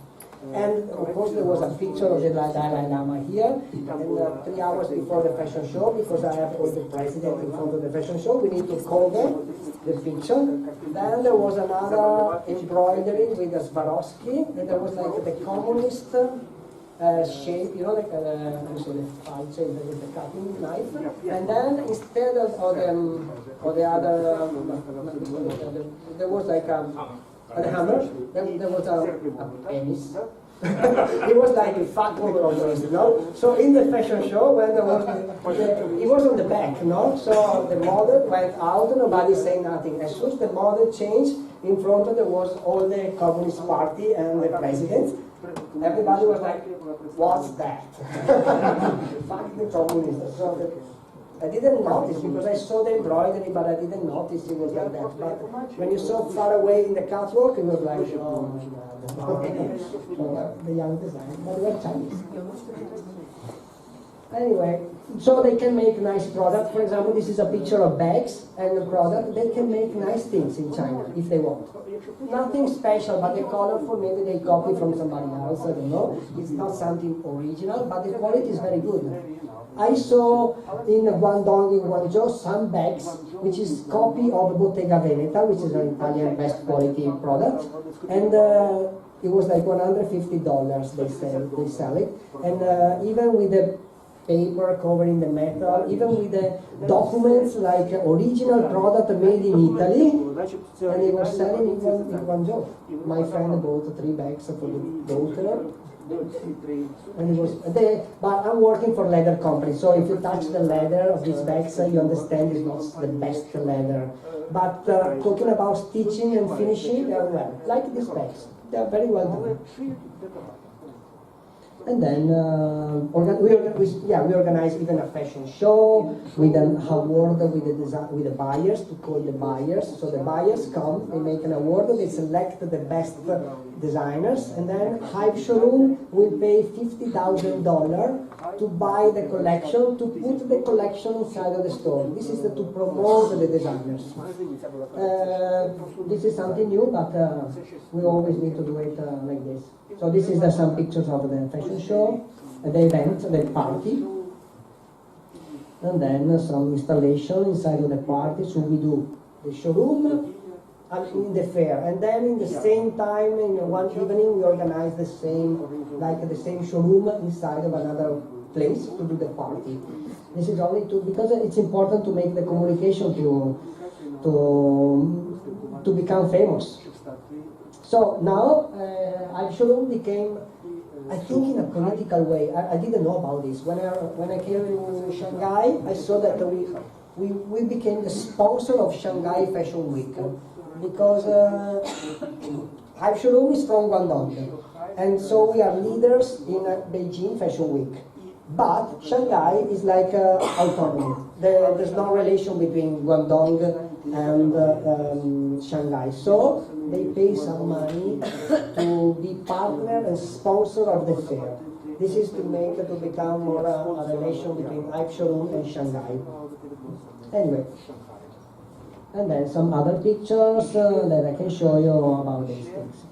And of course there was a picture of the Dalai Lama here, and 3 hours before the fashion show, because I have all the president in front of the fashion show, we need to cover the picture. Then there was another embroidery with a Swarovski, and there was like the communist shape, like the falce with the cutting knife. And then instead of the other, there was like the hammer, then there was a penis. It was like a fat woman almost, So in the fashion show, when there was, it was on the back, So the model went out, nobody saying nothing. As soon as the model changed, in front of there was all the Communist Party and the president. Everybody was like, what's that? Fuck the communists. So I didn't notice because I saw the embroidery, but I didn't notice it was like that. But when you saw far away in the catwalk, it was like, oh my God. The young designer, but they were Chinese. Anyway, so they can make nice product. For example, this is a picture of bags and a product. They can make nice things in China if they want. Nothing special, but the colorful, maybe they copy from somebody else, I don't know. It's not something original, but the quality is very good. I saw in Guangdong, in Guangzhou, some bags, which is copy of Bottega Veneta, which is an Italian best quality product. And it was like $150 they sell it. And even with the paper covering the metal, even with the documents like original product made in Italy, and they were selling it in Guangzhou. My friend bought 3 bags for the daughter. And it was but I'm working for leather company, so if you touch the leather of these bags, you understand it's not the best leather. But talking about stitching and finishing, they're well, like these bags. They're very well done. And then we organize even a fashion show with an award with the buyers, to call the buyers. So the buyers come, they make an award, they select the best designers, and then Hive Showroom will pay $50,000 to buy the collection, to put the collection inside of the store. This is to promote the designers. This is something new, but we always need to do it like this. So this is some pictures of the fashion show, the event, the party, and then some installation inside of the party. So we do the showroom and in the fair, and then in the same time, in one evening, we organize the same showroom inside of another place to do the party. This is only because it's important to make the communication to become famous. So now, Hive Showroom became, I think, in a political way. I didn't know about this. When I came to Shanghai, I saw that we became the sponsor of Shanghai Fashion Week, because Hive Showroom is from Guangdong, and so we are leaders in Beijing Fashion Week. But Shanghai is like autonomy. There's no relation between Guangdong and Shanghai. So they pay some money to be partner and sponsor of the fair. This is to become more a relation between Hive Showroom and Shanghai. Anyway, and then some other pictures that I can show you about these things.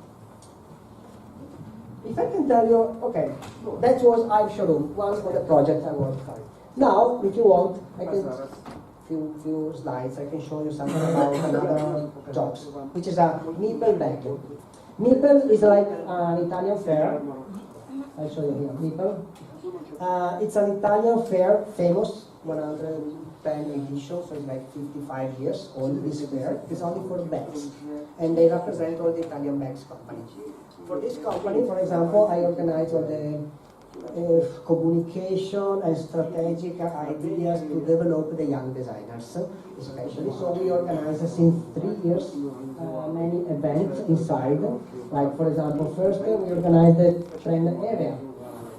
If I can tell you, okay, that was Hive Showroom, one of the projects I worked on. Now, if you want, I can few slides. I can show you something about another jobs, which is a nipple bag. Meeple is like an Italian fair. I'll show you here. Meeple. It's an Italian fair, famous, 110 edition, so it's like 55 years old. This fair is only for bags, and they represent all the Italian bags companies. For this company, for example, I organize all the communication and strategic ideas to develop the young designers, especially. So we organize since 3 years many events inside. Like for example, first we organize the trend area.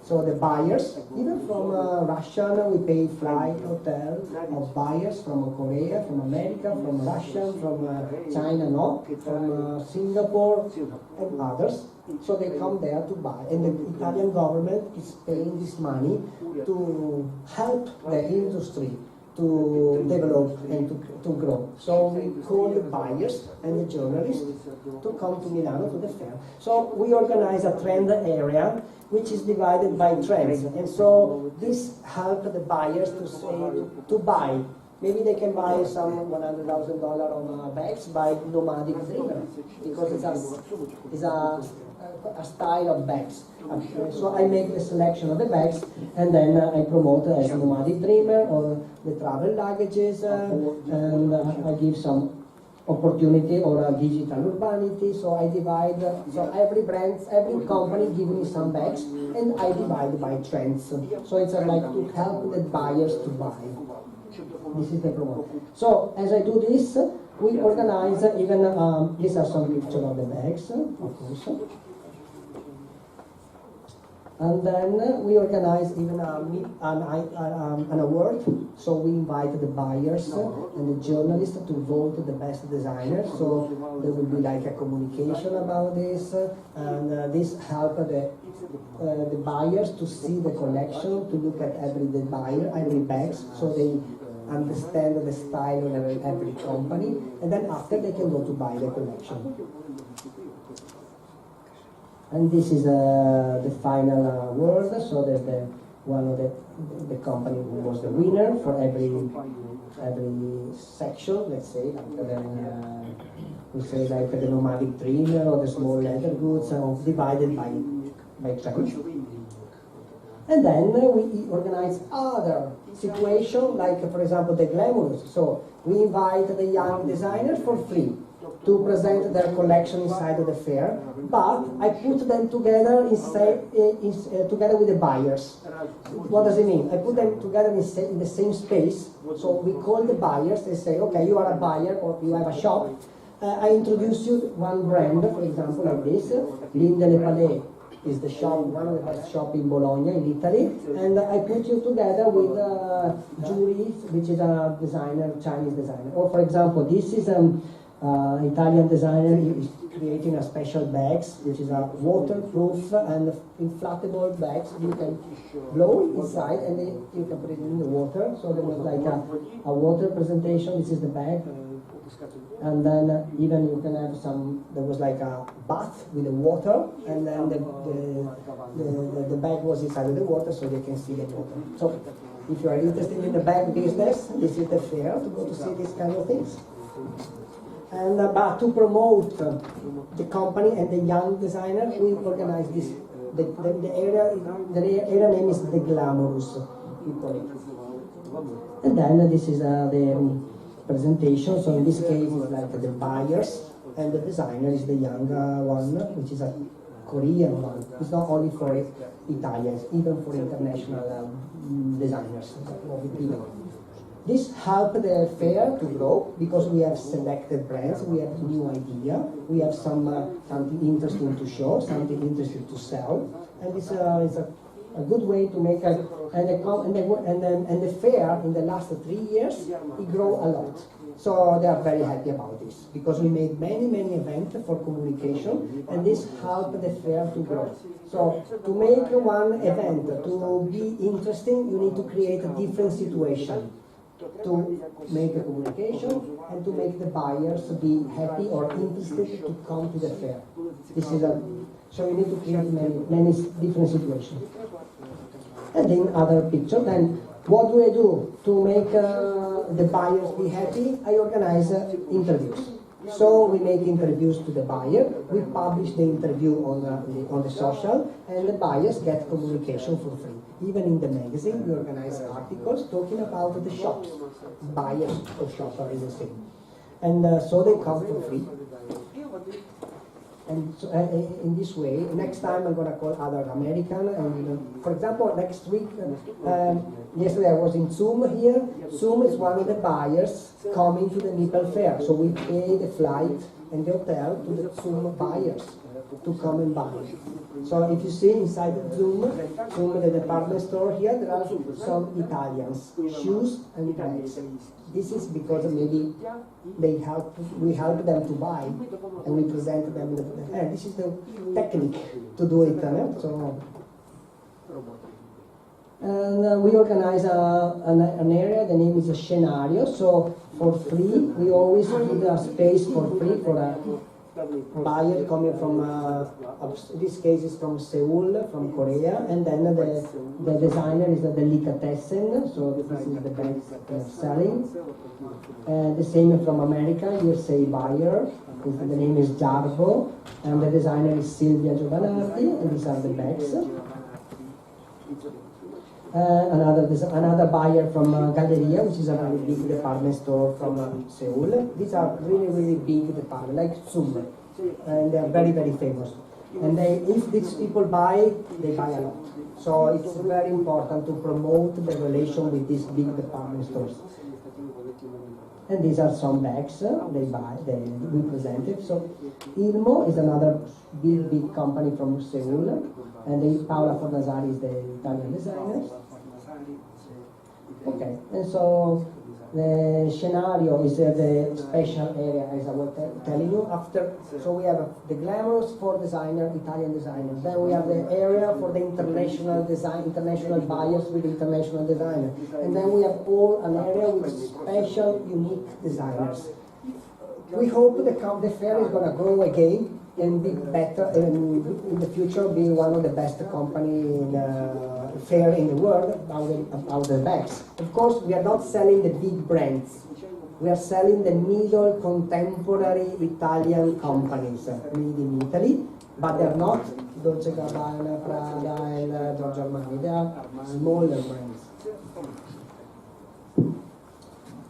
So the buyers, even from Russia, we pay flight, hotel of buyers from Korea, from America, from Russia, from China, no, from Singapore and others. So they come there to buy, and the Italian government is paying this money to help the industry to develop and to grow. So we call the buyers and the journalists to come to Milano to the fair. So we organize a trend area which is divided by trends, and so this helps the buyers to say to buy. Maybe they can buy some $100,000 on bags by nomadic dreamer because it's a style of bags. So I make the selection of the bags and then I promote as a nomadic dreamer or the travel luggages and I give some opportunity or a digital urbanity. So I divide, so every brand, every company give me some bags and I divide by trends. So it's like to help the buyers to buy. This is the promote. So as I do this, we organize even, these are some pictures of the bags, of course. And then we organize even an award. So we invite the buyers and the journalists to vote the best designer. So there will be like a communication about this, and this helps the buyers to see the collection, to look at every bags, so they understand the style of every company, and then after they can go to buy the collection. And this is the final award. So there's one of the company who was the winner for every section. Let's say we say like the nomadic dreamer or the small leather goods, divided by trends. And then we organize other situations, like for example the glamorous. So we invite the young designers for free to present their collection inside of the fair, but I put them together together with the buyers. What does it mean? I put them together in the same space. So we call the buyers. They say, okay, you are a buyer or you have a shop. I introduce you one brand, for example, like this, Linde Palais. Is the shop, one of the best shops in Bologna, in Italy, and I put you together with Julie, which is a designer, Chinese designer. Or for example, this is an Italian designer is creating a special bags, which is a waterproof and inflatable bags. You can blow inside and then you can put it in the water. So there was like a water presentation. This is the bag. And then even you can have some, there was like a bath with the water, and then the bag was inside of the water so they can see the water. So if you are interested in the bag business, this is the fair to go to see these kind of things. And but to promote the company and the young designer, we organize this. The area name is the Glamorous. And then this is the presentation. So in this case, it's like the buyers, and the designer is the younger one, which is a Korean one. It's not only for Italians, even for international designers. This helped the fair to grow because we have selected brands, we have new idea, we have something interesting to show, something interesting to sell, and it's a good way to make and the fair in the last 3 years it grew a lot. So they are very happy about this because we made many events for communication, and this helped the fair to grow. So to make one event to be interesting, you need to create a different situation to make a communication and to make the buyers be happy or interested to come to the fair. This is so you need to create many different situations. And then other picture. Then what do to make the buyers be happy? I organize interviews. So we make interviews to the buyer. We publish the interview on the social, and the buyers get communication for free. Even in the magazine, we organize articles talking about the shops. Buyers of shops are the same. And so they come for free. And so, in this way, next time I'm going to call other American. And for example, next week, yesterday I was in Zoom here. Zoom is one of the buyers coming to the Nipple Fair. So we pay the flight and the hotel to the Zoom buyers to come and buy. So if you see inside the Zoom, the department store here, there are some Italians, shoes and bags. This is because maybe we help them to buy, and we present them. This is the technique to do it. So, and we organize an area. The name is a scenario. So for free, we always give a space for free for a buyer coming from, in this case is from Seoul, from Korea, and then the designer is a delicatessen, so this is the best selling. The same from America, USA buyer, the name is Jarbo, and the designer is Silvia Giovanardi, and these are the bags. Another buyer from Galleria, which is a very big department store from Seoul. These are really, really big departments, like Zoom, and they are very, very famous. And if these people buy, they buy a lot. So it's very important to promote the relation with these big department stores. And these are some bags we presented. So Ilmo is another big company from Seoul, and Paola Fornasari is the Italian designer. Okay, and so the scenario is the special area, as I was telling you. So we have the glamorous for designer, Italian designers. Then we have the area for the international design, international buyers with international designer. And then we have an area with special, unique designers. We hope the fair is going to grow again and be better, and in the future be one of the best company in fair in the world about the bags. Of course, we are not selling the big brands. We are selling the middle contemporary Italian companies made in Italy, but they are not Dolce & Gabbana, Prada, and Giorgio Armani. They are smaller brands.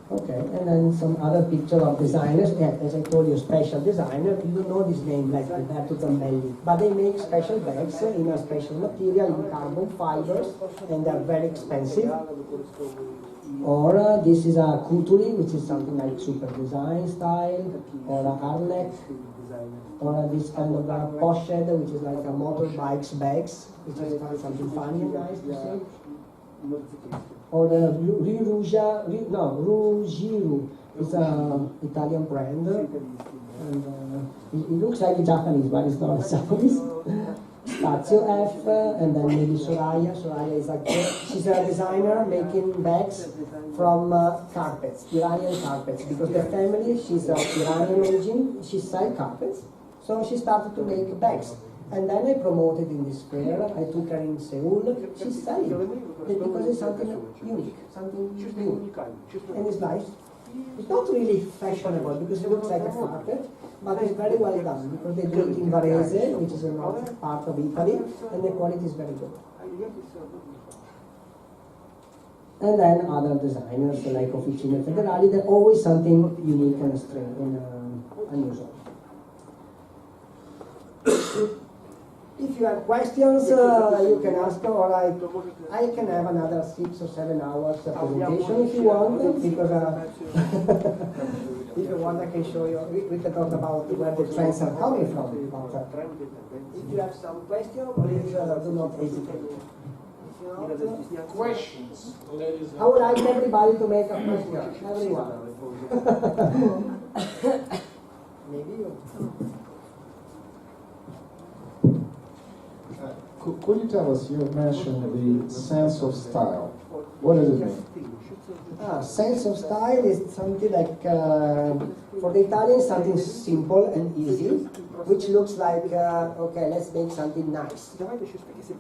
Okay, and then some other picture of designers. Yeah, as I told you, special designer. You don't know this name, like Alberto Zambelli. But they make special bags in a special material, in carbon fibers, and they're very expensive. Or this is a Couturi, which is something like super design style, or a Harlech, or this kind of a Porsche, which is like a motorbikes bags, which is something funny and nice to see. Or the Rugiru is an Italian brand, and it looks like Japanese, but it's not Japanese. Spazio F, and then maybe Soraya. Soraya is she's a designer making bags from carpets, Iranian carpets, because the family, she's of Iranian origin, she sells carpets, so she started to make bags. And then I promoted in this fair. I took her in Seoul. She's selling it because it's something unique, something new, and it's nice. It's not really fashionable because it looks like a carpet, but it's very well done because they do it in Varese, which is another part of Italy, and the quality is very good. And then other designers like Officine Federali, they're always something unique and strange and unusual. If you have questions, you can ask, or I can have another 6 or 7 hours presentation if you want, because if you want, I can show you. We can talk about where the trends are coming from. If you have some questions, please do not hesitate. Questions, ladies and I would like everybody to make a question. Everyone. Maybe you. Could you tell us, you mentioned the sense of style. What does it mean? Sense of style is something like, for the Italians, something simple and easy. which looks like, okay, let's make something nice.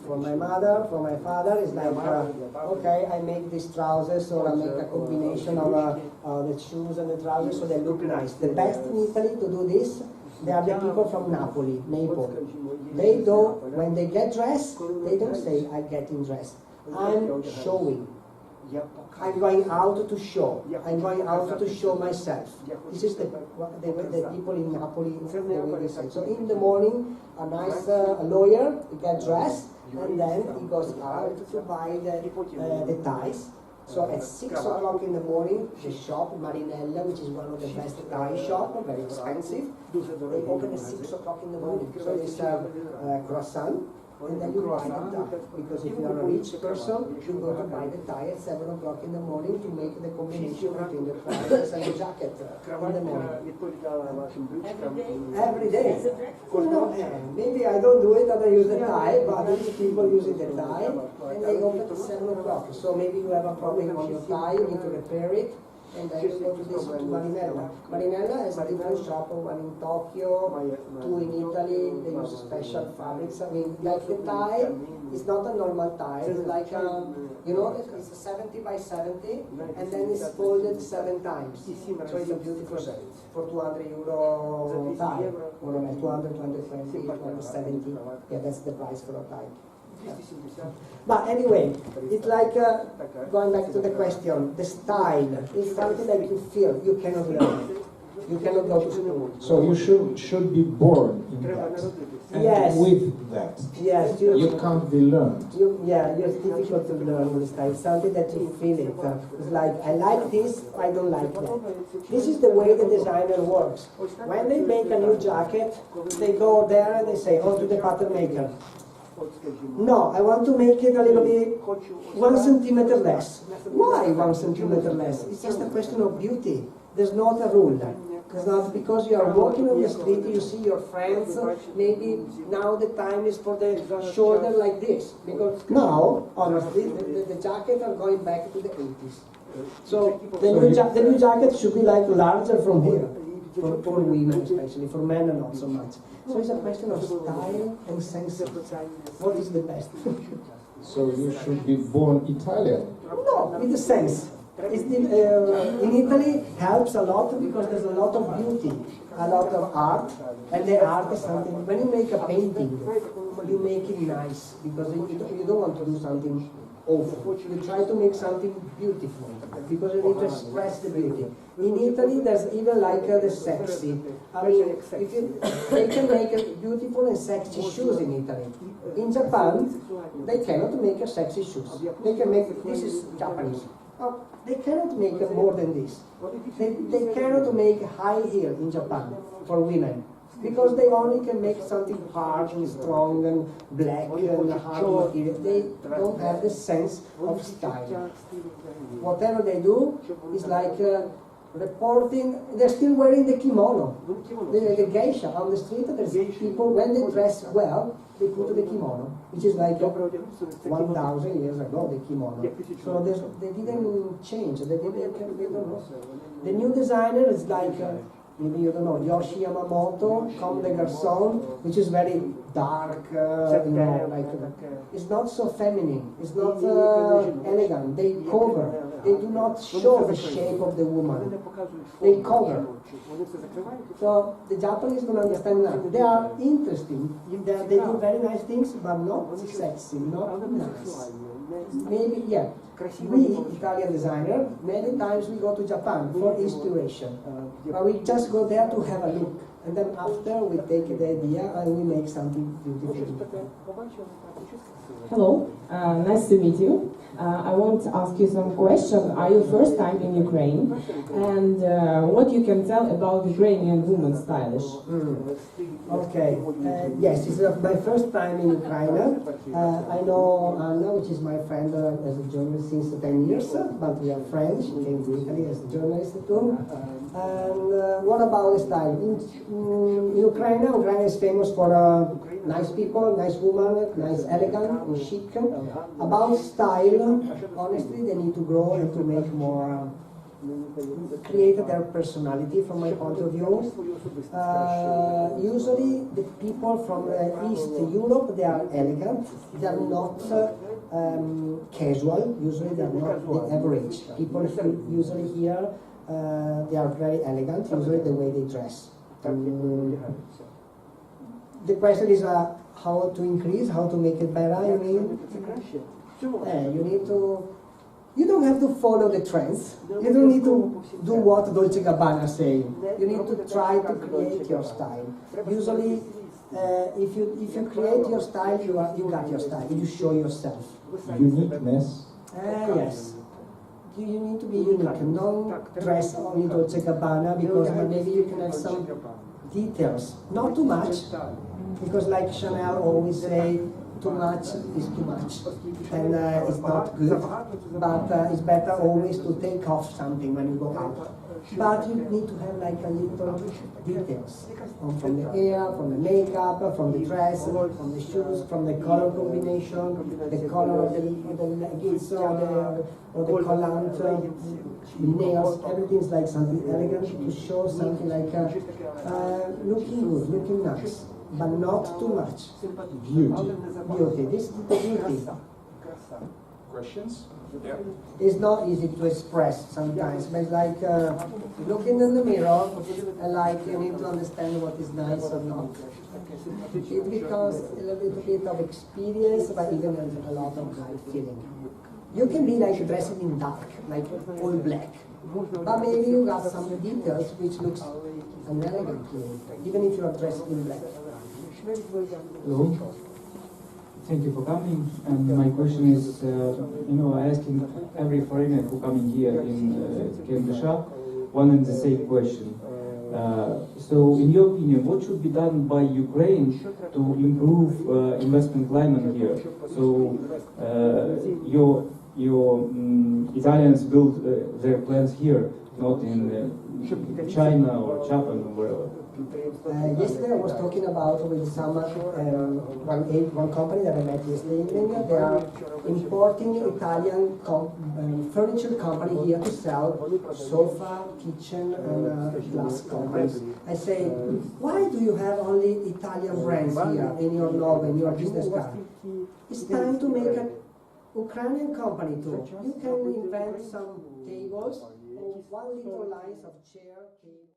For my mother, for my father, it's like, okay, I make these trousers, or I make a combination of the shoes and the trousers so they look nice. The best in Italy to do this, they are the people from Napoli, Naples. They don't, when they get dressed, they don't say, I'm getting dressed. I'm showing. I'm going out to show. I'm going out to show myself. This is the people in Napoli, the way they say. So in the morning, a nice lawyer, he gets dressed, and then he goes out to buy the ties. So at 6 o'clock in the morning, the shop, Marinella, which is one of the best tie shop, very expensive, they open at 6 o'clock in the morning. So they serve croissant, and then you buy the tie. Because if you are a rich person, you go to buy the tie at 7 o'clock in the morning to make the combination between the trousers and the jacket in the morning. Every day. No, maybe I don't do it and I use the tie, but other people using the tie, and they open at 7 o'clock. So maybe you have a problem on your tie, you need to repair it, and then you go to this to Marinella. Marinella has a different shop, one in Tokyo, 2 in Italy. They use special fabrics. I mean, like the tie, it's not a normal tie. It's like you know, it's a 70 by 70, and then it's folded 7 times. So it's a beautiful set for €200 tie, more or less 200, 220, 270. Yeah, that's the price for a tie. But anyway, it's like going back to the question, the style is something that you feel, you cannot learn. You cannot go to school. So you should be born in that. And yes. with that. Yes. You can't be learned. It's difficult to learn this style. It's something that you feel it. It's like, I like this, I don't like that. This is the way the designer works. When they make a new jacket, they go there and they say, oh, to the pattern maker. No, I want to make it a little bit 1 centimeter less. Why 1 centimeter less? It's just a question of beauty. There's not a rule. It's not because you are walking on the street, you see your friends, maybe now the time is for the shoulder like this. Because now, honestly, the jackets are going back to the 80s. So the new jacket should be like larger from here. For women especially, for men not so much. So it's a question of style and sense. What is the best? So you should be born Italian. No, with the sense. In Italy helps a lot because there's a lot of beauty, a lot of art, and the art is something, when you make a painting, you make it nice, because you don't want to do something awful. You try to make something beautiful, because you need to express the beauty. In Italy, there's even like the sexy. I mean, they can make a beautiful and sexy shoes in Italy. In Japan, they cannot make a sexy shoes. They can make, this is Japanese. They cannot make more than this. They cannot make high heel in Japan for women. Because they only can make something hard and strong and black and hard material. They don't have the sense of style. Whatever they do is like reporting, they're still wearing the kimono. The geisha on the street, there's people, when they dress well, they put the kimono, which is like 1,000 years ago, the kimono. So they didn't change, they don't know. The new designer is like, maybe you don't know, Yoshi Yamamoto, Comme des Garçons, which is very dark, it's not so feminine, it's not elegant. They cover, they do not show the shape of the woman. They cover. So the Japanese don't understand that. They are interesting. They do very nice things, but not sexy, not nice. Maybe, yeah. We, Italian designer, many times we go to Japan for inspiration. But we just go there to have a look. And then after we take the idea and we make something beautiful. Hello, nice to meet you. I want to ask you some questions. Are you first time in Ukraine? And what you can tell about Ukrainian women stylish? Okay, yes, it's my first time in Ukraine. I know Anna, which is my friend as a journalist since 10 years, but we are friends. She came to Italy as a journalist too. And what about the style? In Ukraine is famous for nice people, nice women, nice elegant and chic. About style, honestly, they need to grow and to make more create their personality from my point of view. Usually the people from East Europe, they are elegant, they are not casual, usually they are not the average. People usually here, they are very elegant, usually the way they dress. The question is how to increase, how to make it better, I mean, you need to, you don't have to follow the trends. You don't need to do what Dolce & Gabbana say. You need to try to create your style. Usually, if you create your style, you got your style. You show yourself. Uniqueness. Yes. You need to be unique. Don't dress only Dolce & Gabbana because maybe you can have some details. Not too much, because like Chanel always say, too much is too much, and it's not good, but it's better always to take off something when you go out. But you need to have like a little details, from the hair, from the makeup, from the dress, from the shoes, from the color combination, the color of the leggings or the collant, nails, everything's like something elegant to show something like looking good, looking nice. But not too much. Beauty. Beauty. This is the beauty. Questions? It's not easy to express sometimes, but it's like looking in the mirror and like you need to understand what is nice or not. It becomes a little bit of experience, but even a lot of like feeling. You can be like dressing in dark, like all black, but maybe you got some details which looks unelegant to you, even if you are dressed in black. Hello. Thank you for coming. And my question is, I asking every foreigner who coming here in KmbS one and the same question. So, in your opinion, what should be done by Ukraine to improve investment climate here? So, your Italians build their plants here, not in China or Japan or wherever. Yesterday I was talking about with some one company that I met yesterday evening. They are importing Italian furniture company here to sell sofa, kitchen, and glass companies. I say, why do you have only Italian brands here in your logo, in your business card? It's time to make an Ukrainian company too. You can invent some tables or one little lines of chair, table.